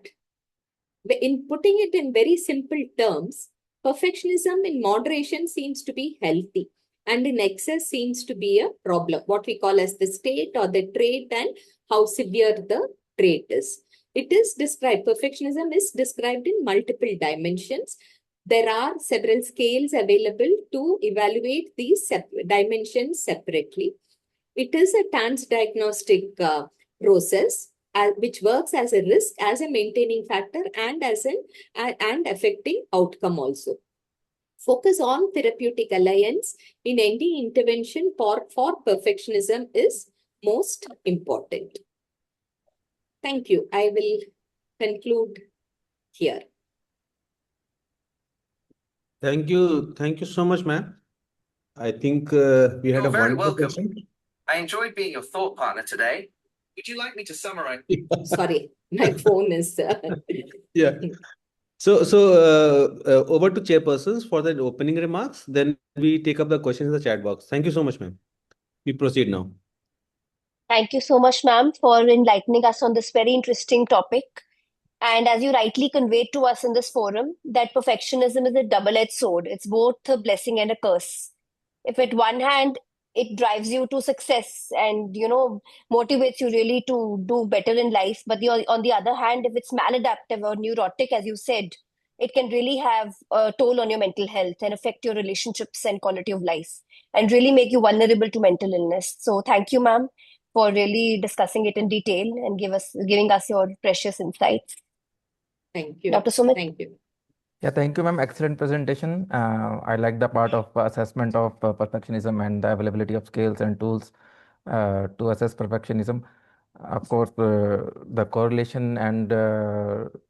Speaker 7: in putting it in very simple terms, perfectionism in moderation seems to be healthy, and in excess seems to be a problem, what we call as the state or the trait, and how severe the trait is. It is described, perfectionism is described in multiple dimensions. There are several scales available to evaluate these dimensions separately. It is a transdiagnostic process which works as a risk, as a maintaining factor, and as and affecting outcome also. Focus on therapeutic alliance in any intervention for perfectionism is most important. Thank you. I will conclude here.
Speaker 8: Thank you so much, ma'am. I think we had
Speaker 9: You're
Speaker 8: a
Speaker 9: very
Speaker 8: wonderful
Speaker 9: welcome.
Speaker 8: session.
Speaker 9: I enjoyed being your thought partner today. Would you like me to summarize?
Speaker 7: Sorry, my phone is.
Speaker 8: Yeah. So over to chairpersons for the opening remarks. Then we take up the questions in the chat box. Thank you so much, ma'am. We proceed now.
Speaker 4: Thank you so much, ma'am, for enlightening us on this very interesting topic. And as you rightly conveyed to us in this forum, that perfectionism is a double-edged sword. It's both a blessing and a curse. If at one hand, it drives you to success and, motivates you really to do better in life. But on the other hand, if it's maladaptive or neurotic, as you said, it can really have a toll on your mental health and affect your relationships and quality of life and really make you vulnerable to mental illness. So thank you, ma'am, for really discussing it in detail and giving us your precious insights.
Speaker 7: Thank you.
Speaker 4: Dr. Sumit.
Speaker 7: Thank you.
Speaker 6: Yeah, thank you, ma'am. Excellent presentation. I like the part of assessment of perfectionism and the availability of scales and tools to assess perfectionism. Of course, the correlation and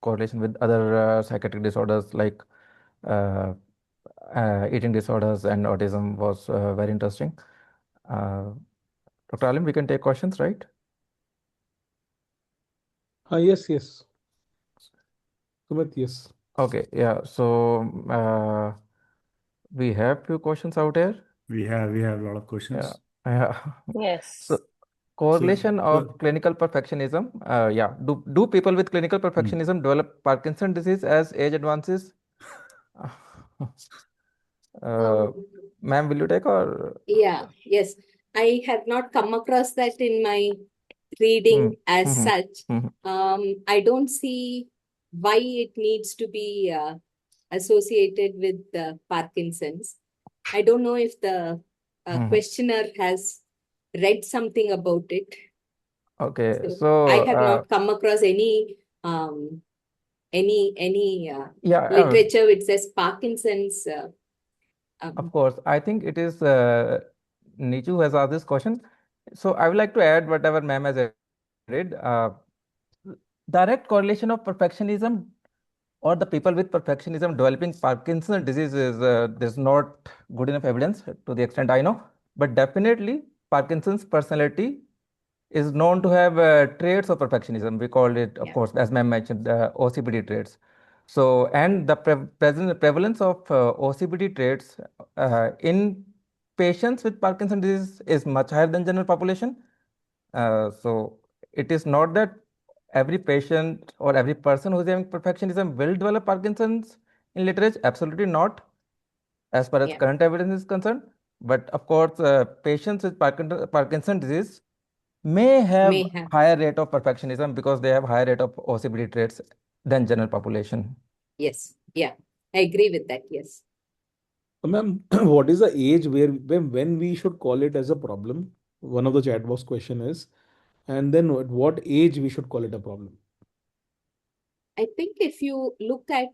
Speaker 6: correlation with other psychiatric disorders like eating disorders and autism was very interesting. Dr. Alim, we can take questions, right?
Speaker 10: Yes.
Speaker 3: Sumit, yes.
Speaker 6: Okay, yeah. So we have few questions out here.
Speaker 3: We have a lot of
Speaker 6: Yeah,
Speaker 3: questions.
Speaker 6: yeah.
Speaker 4: Yes.
Speaker 6: So
Speaker 3: So,
Speaker 6: correlation of clinical perfectionism. Yeah. Do people with clinical perfectionism develop Parkinson disease as age advances? Uh,
Speaker 7: Um,
Speaker 6: ma'am, will you take or?
Speaker 7: yeah, yes. I have not come across that in my reading as
Speaker 6: Mhm,
Speaker 7: such.
Speaker 6: mhm,
Speaker 7: I don't see why it needs to be associated with Parkinson's. I don't know if the
Speaker 6: mhm.
Speaker 7: questioner has read something about it.
Speaker 6: Okay,
Speaker 7: So I have
Speaker 6: so
Speaker 7: not come across um, any
Speaker 6: yeah,
Speaker 7: literature which says Parkinson's.
Speaker 6: of
Speaker 7: Um,
Speaker 6: course. I think it is Nichu who has asked this question. So I would like to add whatever ma'am has added. Direct correlation of perfectionism or the people with perfectionism developing Parkinson's disease is there's not good enough evidence to the extent I know. But definitely Parkinson's personality is known to have traits of perfectionism. We call it, of
Speaker 7: yeah.
Speaker 6: course, as ma'am mentioned, OCPD traits. So, and the prevalence of OCPD traits in patients with Parkinson's disease is much higher than general population. So, it is not that every patient or every person who is having perfectionism will develop Parkinson's in later age. Absolutely not, as far as
Speaker 7: Yeah.
Speaker 6: current evidence is concerned. But of course, patients with Parkinson's disease may have
Speaker 7: May have.
Speaker 6: higher rate of perfectionism because they have higher rate of OCPD traits than general population.
Speaker 7: Yes. Yeah. I agree with that. Yes.
Speaker 3: Ma'am, what is the age when we should call it as a problem? One of the chat box question is, and then at what age we should call it a problem?
Speaker 7: I think if you look at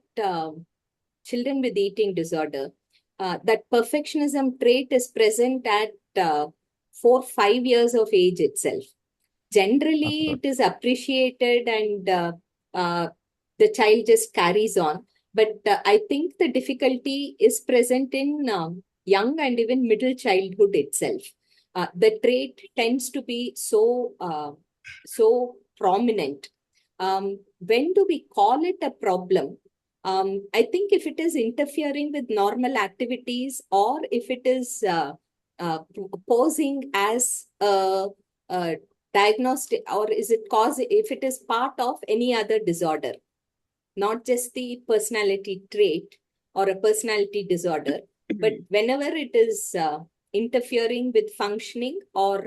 Speaker 7: children with eating disorder, that perfectionism trait is present at 4, 5 years of age itself. Generally, it is appreciated and the child just carries on. But I think the difficulty is present in young and even middle childhood itself. The trait tends to be so prominent. When do we call it a problem? I think if it is interfering with normal activities or if it is posing as a diagnostic, or is it cause if it is part of any other disorder, not just the personality trait or a personality disorder, but whenever it is interfering with functioning or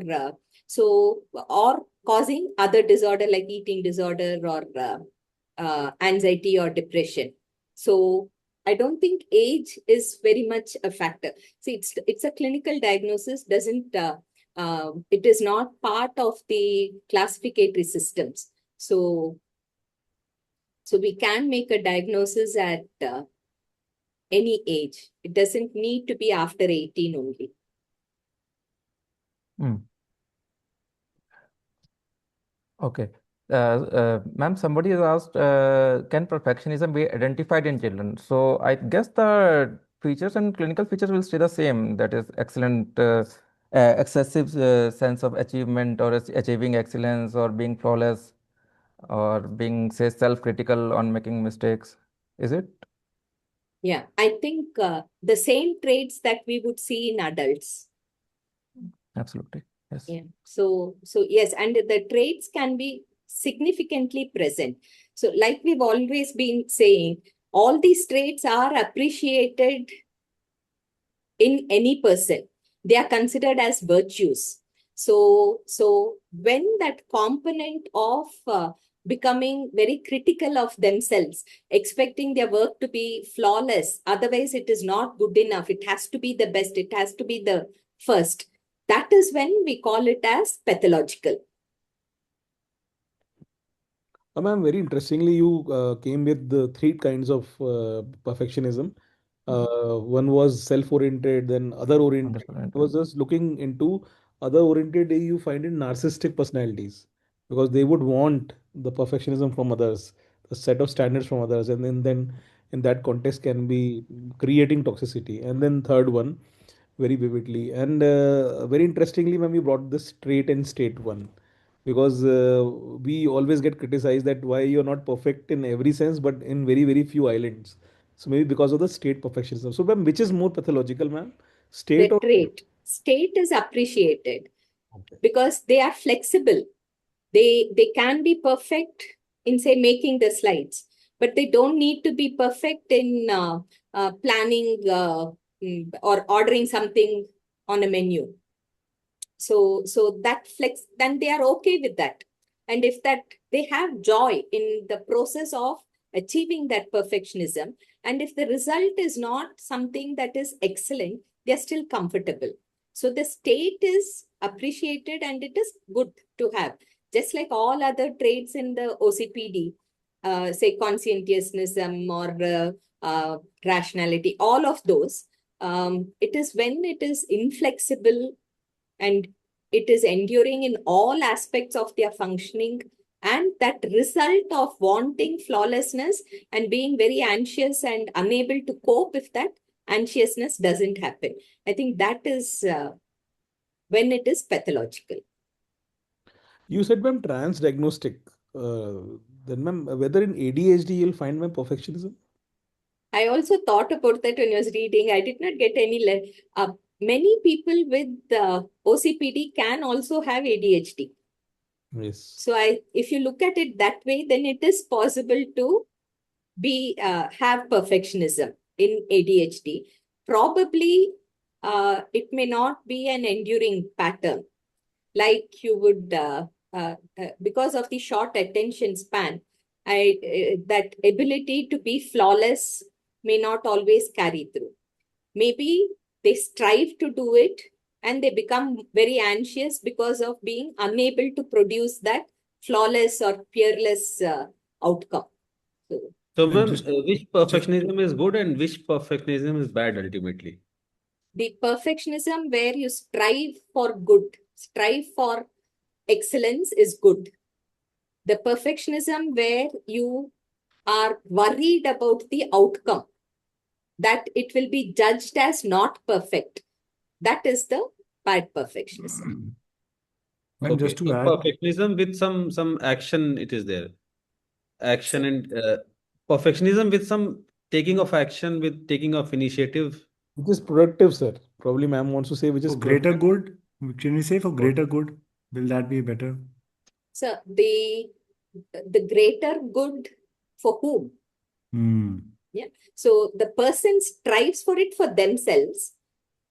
Speaker 7: causing other disorder like eating disorder or anxiety or depression. So I don't think age is very much a factor. See, it's a clinical diagnosis, doesn't it is not part of the classificatory systems. So we can make a diagnosis at any age. It doesn't need to be after 18 only.
Speaker 6: Okay. Ma'am, somebody has asked, can perfectionism be identified in children? So I guess the features and clinical features will stay the same. That is excellent, excessive sense of achievement or achieving excellence or being flawless or being, say, self-critical on making mistakes. Is it?
Speaker 7: Yeah, I think the same traits that we would see in adults.
Speaker 6: Absolutely. Yes.
Speaker 7: Yeah. So yes, and the traits can be significantly present. So like we've always been saying, all these traits are appreciated in any person. They are considered as virtues. So when that component of becoming very critical of themselves, expecting their work to be flawless, otherwise it is not good enough. It has to be the best. It has to be the first. That is when we call it as pathological.
Speaker 3: Ma'am, very interestingly, you came with the three kinds of perfectionism. One was self-oriented, then other-oriented. I was just looking into other-oriented. You find in narcissistic personalities because they would want the perfectionism from others, the set of standards from others, and then in that context can be creating toxicity. And then third one, very vividly and very interestingly, ma'am, you brought this trait and state one, because we always get criticized that why you're not perfect in every sense, but in very, very few islands. So maybe because of the state perfectionism. So, ma'am, which is more pathological, ma'am? State
Speaker 7: The
Speaker 3: or
Speaker 7: trait. State is appreciated
Speaker 3: okay.
Speaker 7: because they are flexible. They can be perfect in, say, making the slides, but they don't need to be perfect in planning or ordering something on a menu. So that flex, then they are okay with that. And if that they have joy in the process of achieving that perfectionism, and if the result is not something that is excellent, they are still comfortable. So the state is appreciated and it is good to have. Just like all other traits in the OCPD, say conscientiousness or rationality, all of those, it is when it is inflexible and it is enduring in all aspects of their functioning, and that result of wanting flawlessness and being very anxious and unable to cope if that anxiousness doesn't happen. I think that is when it is pathological.
Speaker 3: You said, ma'am, transdiagnostic. Then, ma'am, whether in ADHD you'll find, ma'am, perfectionism?
Speaker 7: I also thought about that when I was reading. I did not get any. Many people with OCPD can also have ADHD.
Speaker 3: Yes.
Speaker 7: So if you look at it that way, then it is possible to have perfectionism in ADHD. Probably it may not be an enduring pattern, like you would because of the short attention span. That ability to be flawless may not always carry through. Maybe they strive to do it and they become very anxious because of being unable to produce that flawless or peerless outcome.
Speaker 8: So, ma'am,
Speaker 2: Just
Speaker 8: which perfectionism is good and which perfectionism is bad ultimately?
Speaker 7: The perfectionism where you strive for good, strive for excellence is good. The perfectionism where you are worried about the outcome, that it will be judged as not perfect, that is the bad perfectionism.
Speaker 2: Ma'am,
Speaker 8: Okay,
Speaker 2: just to
Speaker 8: so
Speaker 2: add,
Speaker 8: perfectionism with some action, it is there. Action and perfectionism with some taking of action, with taking of initiative.
Speaker 3: Which is productive, sir? Probably ma'am wants to say which is
Speaker 2: for greater
Speaker 3: productive.
Speaker 2: good, can we say for greater good? Will that be better?
Speaker 7: So the greater good for whom? Yeah. So the person strives for it for themselves,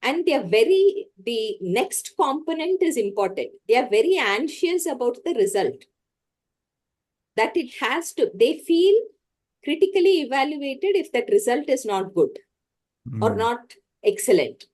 Speaker 7: and the next component is important. They are very anxious about the result. That it has to, they feel critically evaluated if that result is not good or not excellent.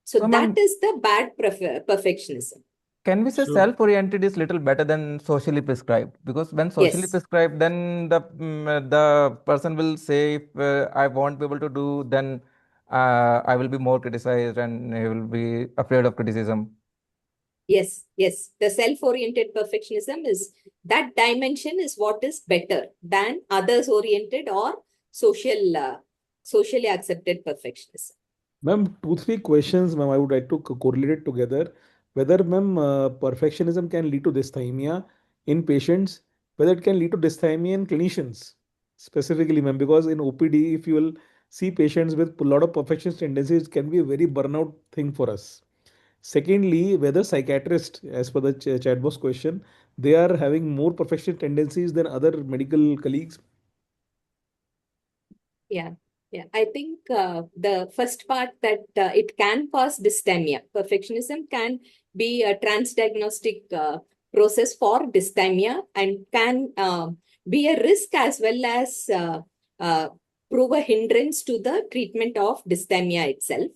Speaker 7: So
Speaker 6: So,
Speaker 7: that
Speaker 6: ma'am,
Speaker 7: is the bad perfectionism.
Speaker 6: can we say
Speaker 2: So,
Speaker 6: self-oriented is little better than socially prescribed? Because when socially
Speaker 7: Yes.
Speaker 6: prescribed, then the person will say, if I won't be able to do, then I will be more criticized and he will be afraid of criticism.
Speaker 7: Yes, yes. The self-oriented perfectionism is, that dimension is what is better than others-oriented or socially accepted perfectionism.
Speaker 3: Ma'am, 2, 3 questions, ma'am, I would like to correlate it together. Whether, ma'am, perfectionism can lead to dysthymia in patients, whether it can lead to dysthymia in clinicians specifically, ma'am, because in OPD, if you will see patients with a lot of perfectionist tendencies, it can be a very burnout thing for us. Secondly, whether psychiatrists, as per the chat box question, they are having more perfectionist tendencies than other medical colleagues.
Speaker 7: Yeah, yeah. I think the first part that it can cause dysthymia. Perfectionism can be a transdiagnostic process for dysthymia and can be a risk as well as prove a hindrance to the treatment of dysthymia itself.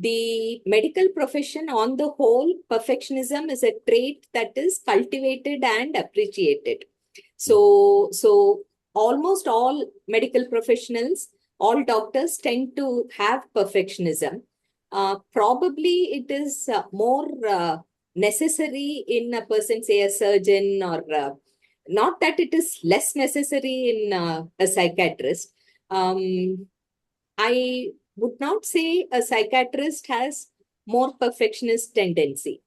Speaker 7: The medical profession on the whole, perfectionism is a trait that is cultivated and appreciated. So almost all medical professionals, all doctors tend to have perfectionism. Probably it is more necessary in a person, say a surgeon, or not that it is less necessary in a psychiatrist. I would not say a psychiatrist has more perfectionist tendency.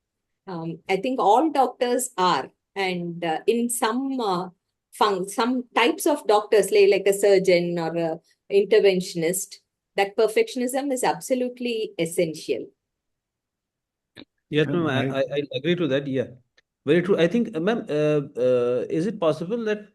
Speaker 7: I think all doctors are, And in some types of doctors, like a surgeon or a interventionist, that perfectionism is absolutely essential.
Speaker 8: Yes, ma'am, I agree to that. Yeah, very true. I think, ma'am, is it possible that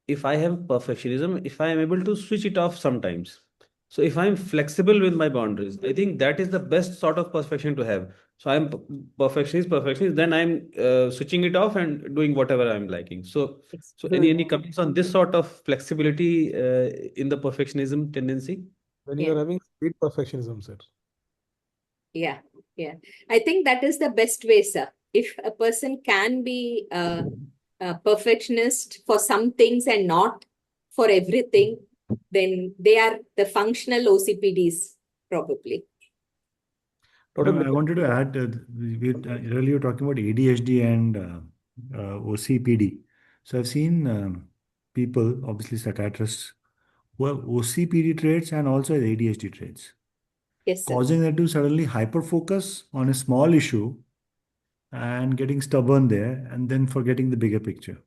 Speaker 8: if I have perfectionism, if I am able to switch it off sometimes? So if I'm flexible with my boundaries, I think that is the best sort of perfection to have. So I'm perfectionist, then I'm switching it off and doing whatever I'm liking. So,
Speaker 7: It's
Speaker 8: so
Speaker 7: good.
Speaker 8: any comments on this sort of flexibility in the perfectionism tendency?
Speaker 3: When you
Speaker 7: Yeah.
Speaker 3: are having great perfectionism, sir.
Speaker 7: Yeah, yeah. I think that is the best way, sir. If a person can be a perfectionist for some things and not for everything, then they are the functional OCPDs, probably.
Speaker 3: Dr.
Speaker 10: I wanted to add, earlier you were talking about ADHD and OCPD. So I've seen people, obviously psychiatrists, who have OCPD traits and also have ADHD traits,
Speaker 7: Yes, sir.
Speaker 10: causing them to suddenly hyper focus on a small issue and getting stubborn there and then forgetting the bigger picture.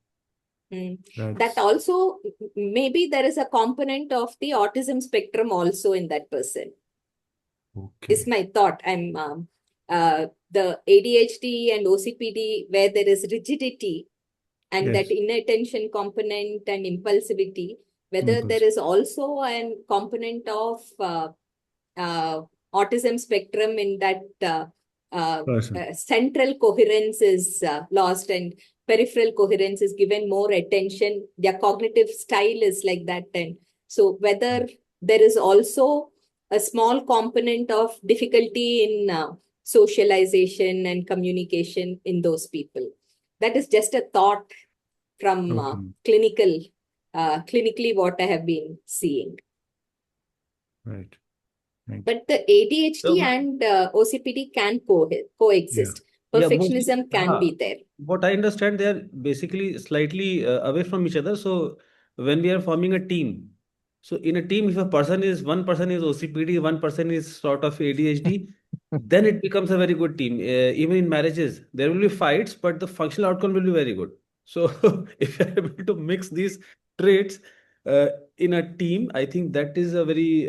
Speaker 7: That
Speaker 10: That's
Speaker 7: also, maybe there is a component of the autism spectrum also in that person, is
Speaker 10: okay.
Speaker 7: my thought. The ADHD and OCPD, where there is rigidity and
Speaker 10: Yes.
Speaker 7: that inattention component and impulsivity, whether
Speaker 10: Impulse.
Speaker 7: there is also a component of autism spectrum in that
Speaker 10: Person.
Speaker 7: central coherence is lost and peripheral coherence is given more attention. Their cognitive style is like that. And so whether there is also a small component of difficulty in socialization and communication in those people. That is just a thought from
Speaker 10: Okay.
Speaker 7: clinically what I have been seeing.
Speaker 10: Right. Thank you.
Speaker 7: But the ADHD
Speaker 8: So,
Speaker 7: and OCPD can coexist.
Speaker 8: yeah, mostly,
Speaker 7: Perfectionism can be there.
Speaker 8: what I understand, they are basically slightly away from each other. So when we are forming a team, so in a team, if one person is OCPD, one person is sort of ADHD, then it becomes a very good team. Even in marriages, there will be fights, but the functional outcome will be very good. So if you're able to mix these traits uh, in a team, I think that is a very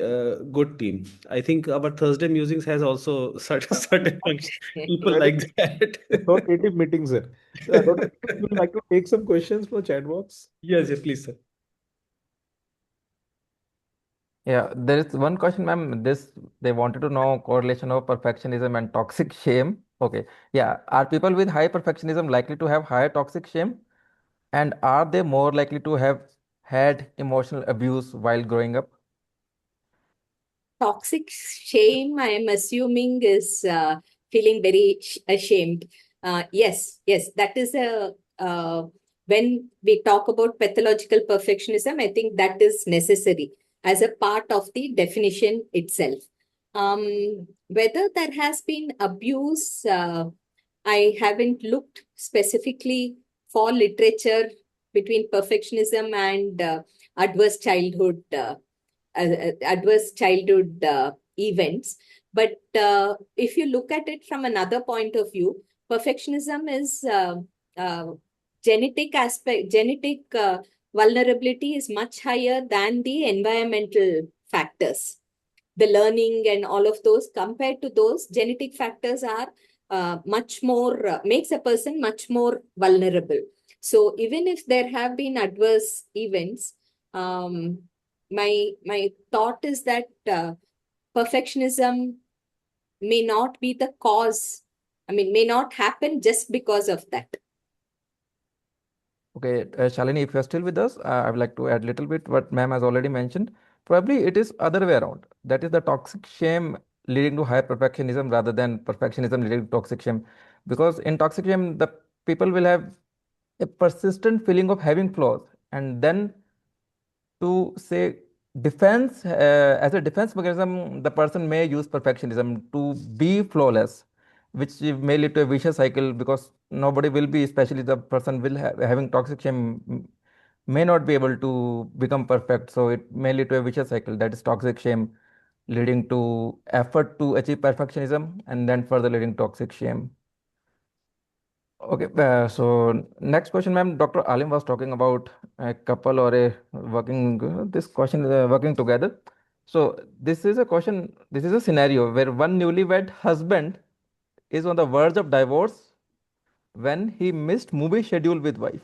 Speaker 8: good team. I think our Thursday Musings has also certain people like that.
Speaker 3: Authoritative meeting, sir. Dr. Would you like to take some questions from the chat box?
Speaker 8: Yes, please, sir.
Speaker 6: Yeah, there is one question, ma'am. They wanted to know correlation of perfectionism and toxic shame. Okay. Yeah. Are people with high perfectionism likely to have higher toxic shame? And are they more likely to have had emotional abuse while growing up?
Speaker 7: Toxic shame, I am assuming, is feeling very ashamed. Yes, that is when we talk about pathological perfectionism, I think that is necessary as a part of the definition itself. Whether there has been abuse, I haven't looked specifically for literature between perfectionism and adverse childhood events. But if you look at it from another point of view, perfectionism is genetic vulnerability is much higher than the environmental factors. The learning and all of those, compared to those, genetic factors are much more, makes a person much more vulnerable. So even if there have been adverse events, my thought is that perfectionism may not be the cause. May not happen just because of that.
Speaker 6: Okay, Shalini, if you're still with us, I would like to add a little bit what ma'am has already mentioned. Probably it is other way around. That is the toxic shame leading to higher perfectionism rather than perfectionism leading to toxic shame. Because in toxic shame, the people will have a persistent feeling of having flaws, and then to say defense as a defense mechanism, the person may use perfectionism to be flawless, which may lead to a vicious cycle because nobody will be, especially the person will having toxic shame, may not be able to become perfect. So it may lead to a vicious cycle, that is toxic shame leading to effort to achieve perfectionism and then further leading to toxic shame. Okay, so next question, ma'am. Dr. Alim was talking about a couple or a working, this question working together. So this is a question, this is a scenario where one newlywed husband is on the verge of divorce when he missed movie schedule with wife.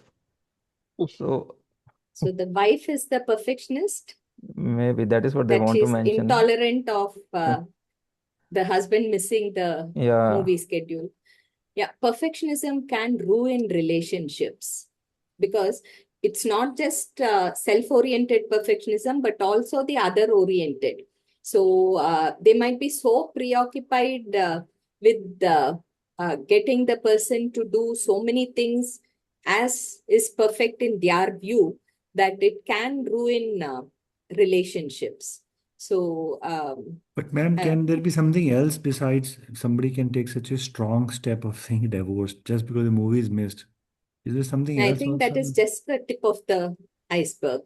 Speaker 6: So
Speaker 7: So the wife is the perfectionist,
Speaker 6: maybe that is what they
Speaker 7: that
Speaker 6: want to
Speaker 7: she's
Speaker 6: mention.
Speaker 7: intolerant of the husband missing the
Speaker 6: Yeah.
Speaker 7: movie schedule. Yeah, perfectionism can ruin relationships because it's not just self-oriented perfectionism, but also the other-oriented. So they might be so preoccupied with getting the person to do so many things as is perfect in their view that it can ruin relationships.
Speaker 10: But ma'am,
Speaker 7: Uh,
Speaker 10: can there be something else besides somebody can take such a strong step of saying divorce just because the movie is missed? Is there something
Speaker 7: I
Speaker 10: else
Speaker 7: think that
Speaker 10: also?
Speaker 7: is just the tip of the iceberg.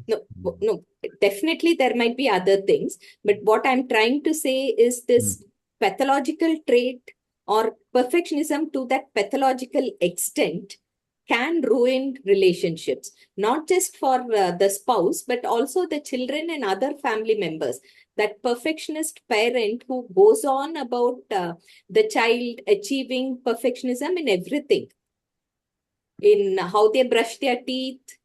Speaker 7: No, definitely there might be other things, but what I'm trying to say is this pathological trait or perfectionism to that pathological extent can ruin relationships, not just for the spouse, but also the children and other family members. That perfectionist parent who goes on about the child achieving perfectionism in everything, in how they brush their teeth,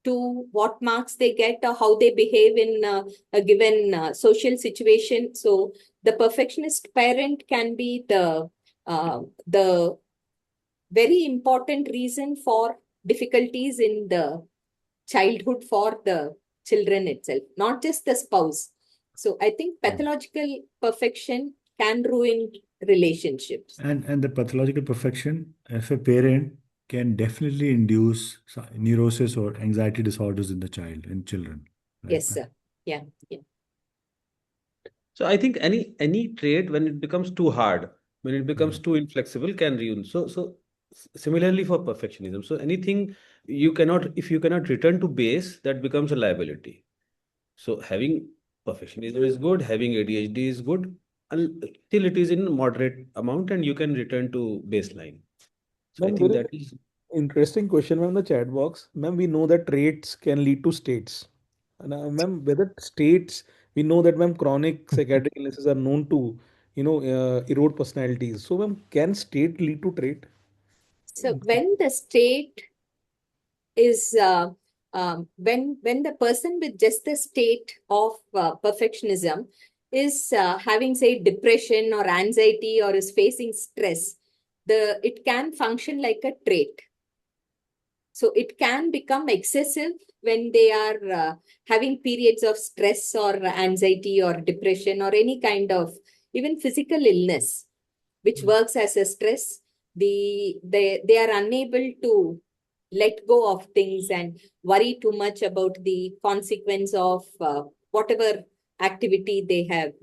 Speaker 7: to what marks they get or how they behave in a given social situation. So the perfectionist parent can be the very important reason for difficulties in the childhood for the children itself, not just the spouse. So I think pathological perfection can ruin relationships.
Speaker 10: And the pathological perfection, if a parent can definitely induce neurosis or anxiety disorders in the child, in children. Right,
Speaker 7: Yes,
Speaker 10: ma'am?
Speaker 7: sir. Yeah.
Speaker 8: So I think any trait when it becomes too hard, when it becomes too inflexible, can ruin. Similarly for perfectionism. So anything if you cannot return to base, that becomes a liability. So having perfectionism is good, having ADHD is good, till it is in moderate amount and you can return to baseline. So I
Speaker 3: Ma'am,
Speaker 8: think
Speaker 3: there is
Speaker 8: that is
Speaker 3: interesting question from the chat box. Ma'am, we know that traits can lead to states. And ma'am, whether states, we know that ma'am, chronic psychiatric illnesses are known to, erode personalities. So ma'am, can state lead to trait?
Speaker 7: So when the state is when the person with just the state of perfectionism is having, say, depression or anxiety or is facing stress, it can function like a trait. So it can become excessive when they are having periods of stress or anxiety or depression or any kind of even physical illness, which works as a stress. They are unable to let go of things and worry too much about the consequence of whatever activity they have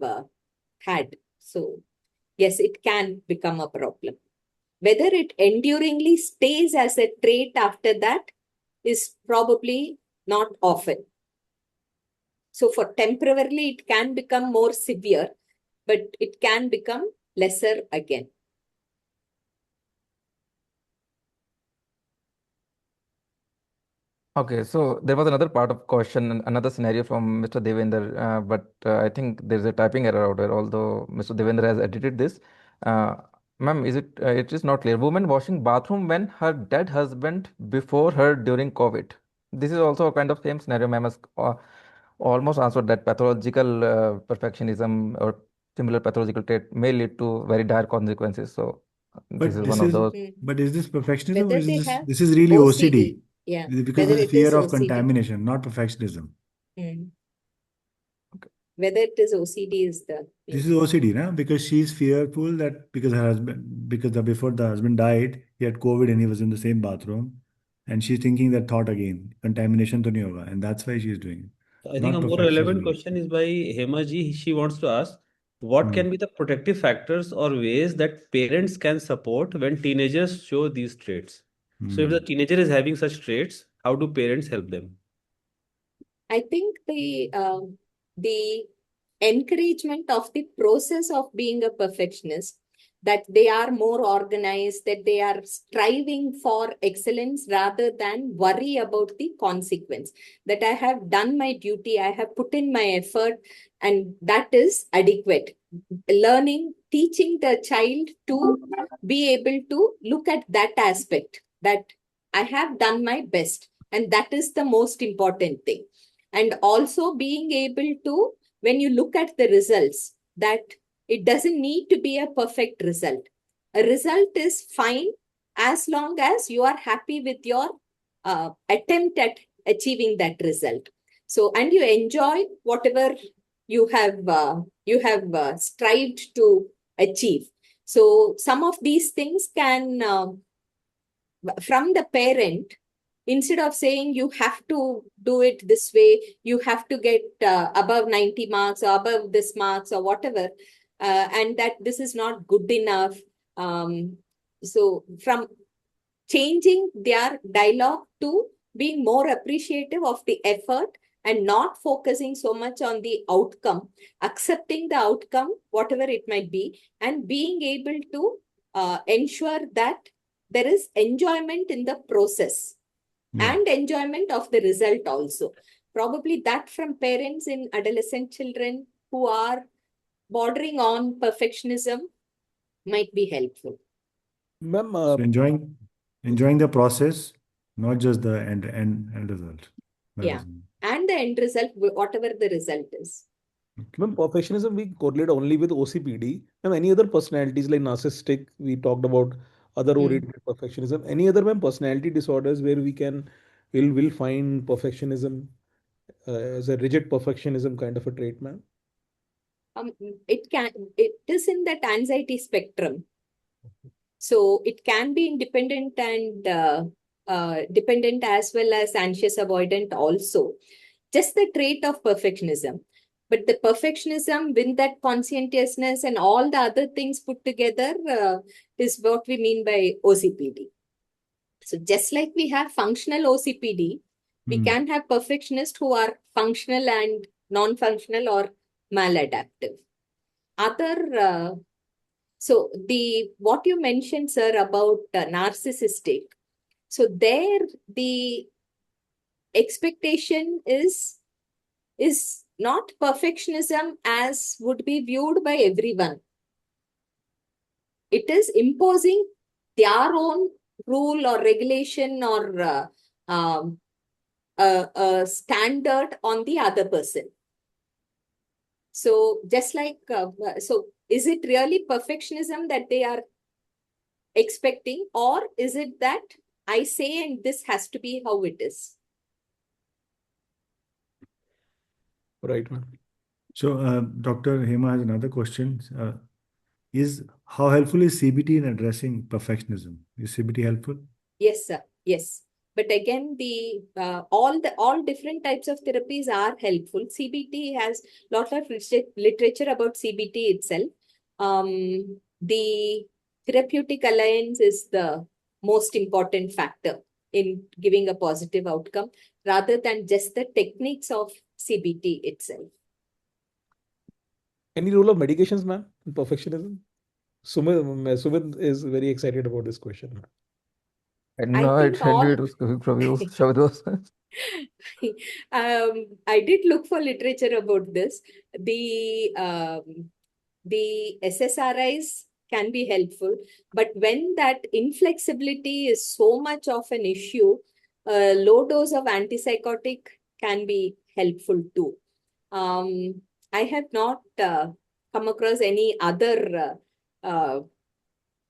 Speaker 7: had. So yes, it can become a problem. Whether it enduringly stays as a trait after that is probably not often. So for temporarily, it can become more severe, but it can become lesser again.
Speaker 6: Okay, so there was another part of question, another scenario from Mr. Devender, but I think there's a typing error out there, although Mr. Devender has edited this. Ma'am, it is not clear. Woman washing bathroom when her dead husband before her during COVID. This is also a kind of same scenario. Ma'am has almost answered that pathological perfectionism or similar pathological trait may lead to very dire consequences. So this
Speaker 10: But
Speaker 6: is
Speaker 10: this
Speaker 6: one of
Speaker 10: is
Speaker 6: those.
Speaker 10: but is this perfectionism or
Speaker 7: Whether
Speaker 10: is
Speaker 7: they
Speaker 10: this
Speaker 7: have
Speaker 10: this is really OCD?
Speaker 7: Yeah,
Speaker 10: Because
Speaker 7: whether
Speaker 10: there's
Speaker 7: it is
Speaker 10: fear of
Speaker 7: OCD.
Speaker 10: contamination, not perfectionism.
Speaker 7: Whether it is OCD is the
Speaker 10: This is OCD, na? Because she's fearful that because her husband, before the husband died, he had COVID and he was in the same bathroom, and she's thinking that thought again, contamination to nahi hoga, and that's why she's doing it,
Speaker 8: I think
Speaker 10: not
Speaker 8: a more relevant
Speaker 10: perfectionism.
Speaker 8: question is by Hema ji. She wants to ask, what can be the protective factors or ways that parents can support when teenagers show these traits? So if the teenager is having such traits, how do parents help them?
Speaker 7: I think the encouragement of the process of being a perfectionist that they are more organized, that they are striving for excellence rather than worry about the consequence. That I have done my duty, I have put in my effort, and that is adequate. Learning, teaching the child to be able to look at that aspect, that I have done my best, and that is the most important thing. And also being able to, when you look at the results, that it doesn't need to be a perfect result. A result is fine as long as you are happy with your attempt at achieving that result. So, and you enjoy whatever you have strived to achieve. So, some of these things can, from the parent, instead of saying you have to do it this way, you have to get above 90 marks or above this marks or whatever, and that this is not good enough. So from changing their dialogue to being more appreciative of the effort and not focusing so much on the outcome, accepting the outcome, whatever it might be, and being able to ensure that there is enjoyment in the process.
Speaker 10: Yeah.
Speaker 7: And enjoyment of the result also. Probably that from parents in adolescent children who are bordering on perfectionism might be helpful.
Speaker 3: Ma'am,
Speaker 10: So enjoying the process, not just the end result. That
Speaker 7: Yeah.
Speaker 10: is-
Speaker 7: And the end result, whatever the result is.
Speaker 3: ma'am, perfectionism we correlate only with OCPD. Ma'am, any other personalities like narcissistic, we talked about other oriented perfectionism. Any other, ma'am, personality disorders where we'll find perfectionism as a rigid perfectionism kind of a trait, ma'am?
Speaker 7: It is in that anxiety spectrum. So it can be independent and dependent as well as anxious avoidant also. Just the trait of perfectionism. But the perfectionism with that conscientiousness and all the other things put together is what we mean by OCPD. So just like we have functional OCPD, we can have perfectionists who are functional and non-functional or maladaptive. So what you mentioned, sir, about narcissistic. So there the expectation is not perfectionism as would be viewed by everyone. It is imposing their own rule or regulation or a standard on the other person. So just like, so is it really perfectionism that they are expecting, or is it that I say and this has to be how it is?
Speaker 3: Right, ma'am.
Speaker 10: So, Dr. Hema has another question. How helpful is CBT in addressing perfectionism? Is CBT helpful?
Speaker 7: Yes, sir. Yes. But again, all different types of therapies are helpful. CBT has a lot of literature about CBT itself. The therapeutic alliance is the most important factor in giving a positive outcome rather than just the techniques of CBT itself.
Speaker 3: Any role of medications, ma'am, in perfectionism? Sumit is very excited about this question, ma'am.
Speaker 6: No,
Speaker 7: think
Speaker 6: it's handy
Speaker 7: all-
Speaker 6: to speak from you, Shabdos.
Speaker 7: I did look for literature about this. The SSRIs can be helpful, but when that inflexibility is so much of an issue, low dose of antipsychotic can be helpful too. I have not come across any other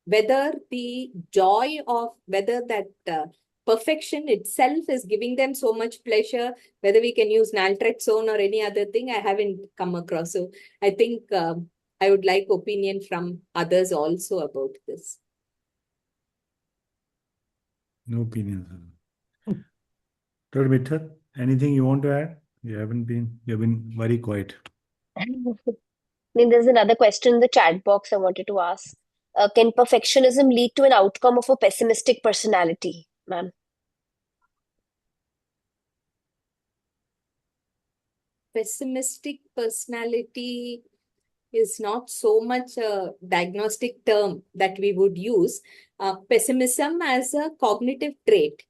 Speaker 7: whether the joy of whether that perfection itself is giving them so much pleasure, whether we can use naltrexone or any other thing, I haven't come across. So I think I would like opinion from others also about this.
Speaker 10: No opinion. Dr. Mittal, anything you want to add? You've been very quiet.
Speaker 4: Then there's another question in the chat box I wanted to ask. Can perfectionism lead to an outcome of a pessimistic personality, ma'am?
Speaker 7: Pessimistic personality, is not so much a diagnostic term that we would use. Pessimism as a cognitive trait.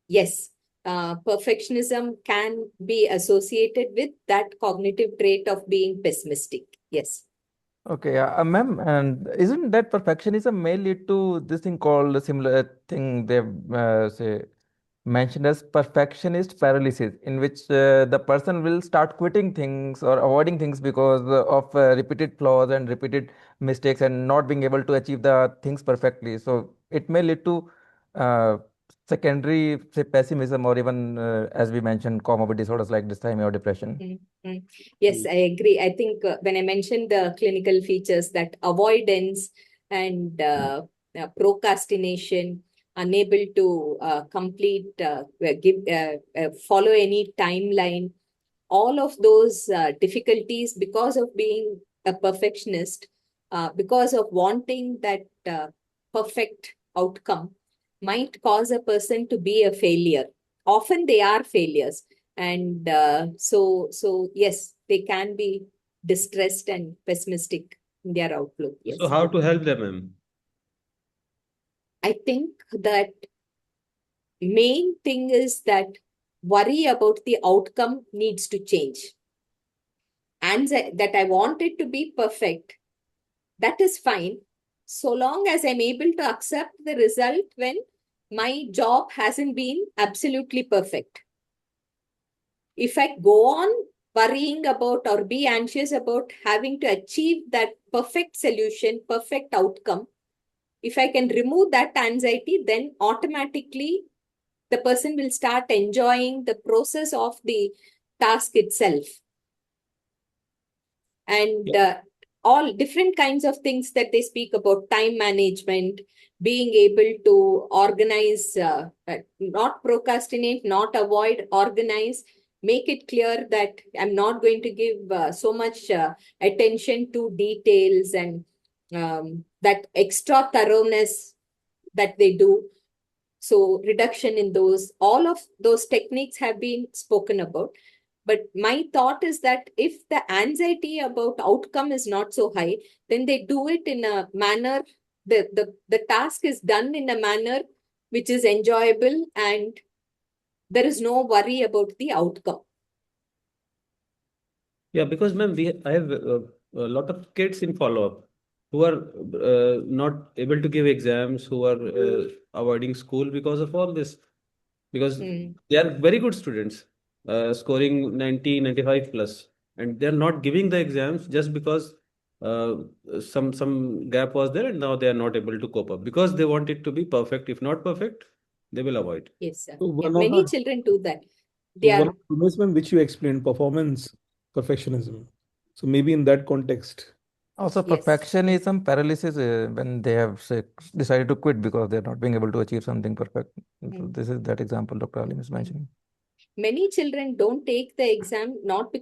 Speaker 7: Yes, perfectionism can be associated with that cognitive trait of being pessimistic. Yes.
Speaker 6: Okay, ma'am, and isn't that perfectionism may lead to this thing called a similar thing they've say mentioned as perfectionist paralysis, in which the person will start quitting things or avoiding things because of repeated flaws and repeated mistakes and not being able to achieve the things perfectly. So it may lead to uh, secondary, say, pessimism or even, as we mentioned, comorbid disorders like dysthymia or depression.
Speaker 7: Yes, I agree. I think when I mentioned the clinical features, that avoidance and procrastination, unable to follow any timeline, all of those difficulties because of being a perfectionist, because of wanting that perfect outcome, might cause a person to be a failure. Often they are failures. And so yes, they can be distressed and pessimistic in their outlook. Yes.
Speaker 8: So how to help them, ma'am?
Speaker 7: I think that main thing is that worry about the outcome needs to change. And that I want it to be perfect, that is fine, so long as I'm able to accept the result when my job hasn't been absolutely perfect. If I go on worrying about or be anxious about having to achieve that perfect solution, perfect outcome, if I can remove that anxiety, then automatically the person will start enjoying the process of the task itself. And all different kinds of things that they speak about, time management, being able to organize, not procrastinate, not avoid, organize, make it clear that I'm not going to give so much attention to details and that extra thoroughness that they do. So reduction in those, all of those techniques have been spoken about. But my thought is that if the anxiety about outcome is not so high, then they do it in a manner, the task is done in a manner which is enjoyable and there is no worry about the outcome.
Speaker 8: Yeah, because ma'am, I have a lot of kids in follow-up who are not able to give exams, who are avoiding school because of all this. Because they are very good students, scoring 90, 95 plus, and they're not giving the exams just because some gap was there, and now they are not able to cope up because they want it to be perfect. If not perfect, they will avoid.
Speaker 7: Yes, sir.
Speaker 3: So
Speaker 7: Yeah,
Speaker 3: one of
Speaker 7: many
Speaker 3: the
Speaker 7: children do that. They
Speaker 3: one
Speaker 7: are
Speaker 3: of the domains which you explained, performance perfectionism. So maybe in that context.
Speaker 6: Also,
Speaker 7: yes.
Speaker 6: perfectionism paralysis when they have say, decided to quit because they're not being able to achieve something perfect. So this is that example Dr. Alim is mentioning.
Speaker 7: Many children don't take the exam not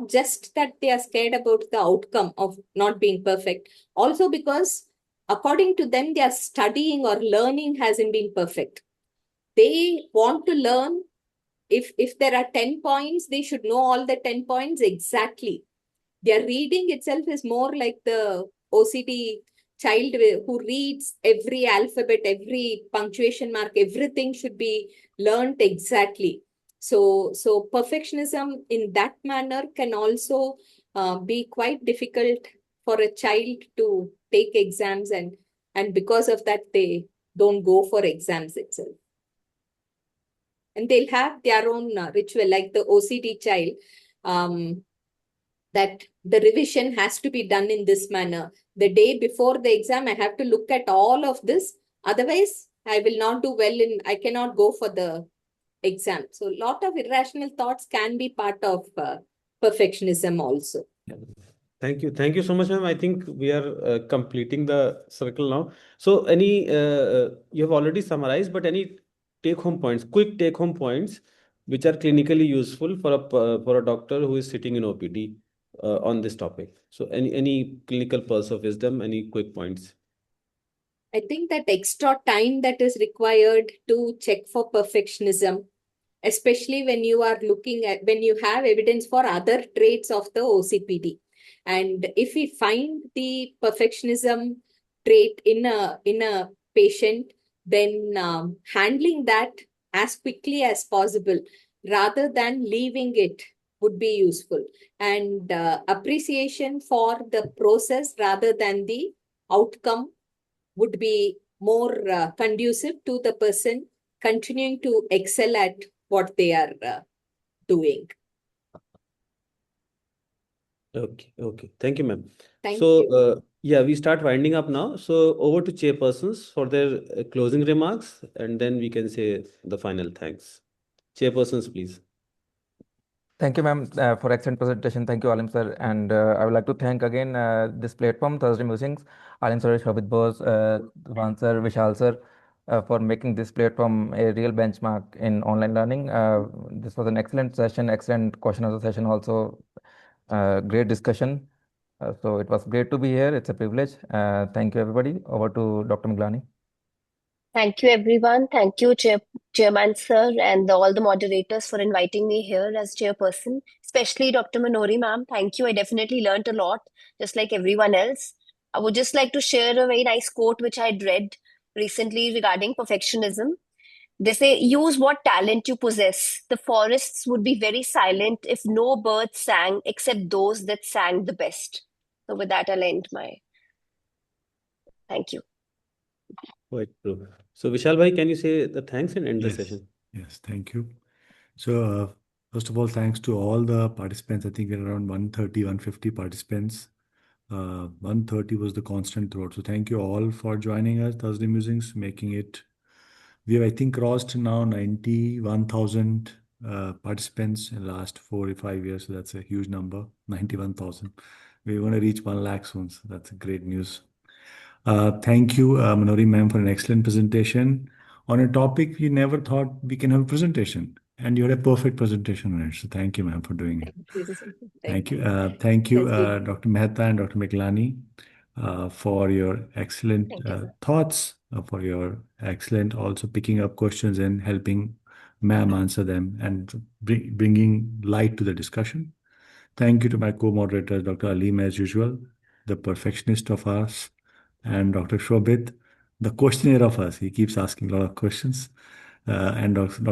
Speaker 7: just that they are scared about the outcome of not being perfect, also because according to them their studying or learning hasn't been perfect. They want to learn, if there are 10 points, they should know all the 10 points exactly. Their reading itself is more like the OCD child who reads every alphabet, every punctuation mark, everything should be learned exactly. So perfectionism in that manner can also be quite difficult for a child to take exams, and because of that they don't go for exams itself. And they'll have their own ritual, like the OCD child, that the revision has to be done in this manner. The day before the exam, I have to look at all of this. Otherwise, I will not do well I cannot go for the exam. So a lot of irrational thoughts can be part of perfectionism also.
Speaker 8: Thank you. Thank you so much, ma'am. I think we are completing the circle now. So you have already summarized, but any take-home points, quick take-home points, which are clinically useful for a doctor who is sitting in OPD on this topic. So any clinical pulse of wisdom, any quick points?
Speaker 7: I think that extra time that is required to check for perfectionism, especially when you are when you have evidence for other traits of the OCPD. And if we find the perfectionism trait in a patient, then handling that as quickly as possible rather than leaving it would be useful. And appreciation for the process rather than the outcome would be more conducive to the person continuing to excel at what they are doing.
Speaker 8: Okay. Thank you, ma'am.
Speaker 7: Thank
Speaker 8: So,
Speaker 7: you.
Speaker 8: yeah, we start winding up now. So, over to chairpersons for their closing remarks, and then we can say the final thanks. Chairpersons, please.
Speaker 6: Thank you, ma'am, for excellent presentation. Thank you, Alim sir. And I would like to thank again this platform, Thursday Musings, Alim sir, Shobit Bose, Van sir, Vishal sir, for making this platform a real benchmark in online learning. This was an excellent session, excellent question answer session, also great discussion. So it was great to be here. It's a privilege. Thank you, everybody. Over to Dr. Miglani.
Speaker 4: Thank you, everyone. Thank you, Chairman Sir, and all the moderators for inviting me here as chairperson, especially Dr. Manori ma'am. Thank you. I definitely learned a lot, just like everyone else. I would just like to share a very nice quote which I had read recently regarding perfectionism. They say, use what talent you possess. The forests would be very silent if no birds sang except those that sang the best. So with that, I'll end my. Thank you.
Speaker 8: Quite true. So, Vishal bhai, can you say the thanks and end the
Speaker 10: Yes.
Speaker 8: session?
Speaker 10: Yes, thank you. So, first of all, thanks to all the participants. I think we're around 130, 150 participants. 130 was the constant throughout. So, thank you all for joining us, Thursday Musings, making it. We have, I think, crossed now 91,000 participants in the last 4 or 5 years. So, that's a huge number, 91,000. We're going to reach 1 lakh soon. So, that's great news. Thank you, Manori ma'am, for an excellent presentation on a topic we never thought we can have a presentation. And you had a perfect presentation on it. So thank you, ma'am, for doing it. Thank you. Thank you, Dr. Mehta and Dr. Miglani, for your excellent thoughts, for your excellent also picking up questions and helping ma'am answer them and bringing light to the discussion. Thank you to my co-moderators, Dr. Alim, as usual, the perfectionist of us, and Dr. Shobit, the questionnaire of us. He keeps asking a lot of questions. And Dr.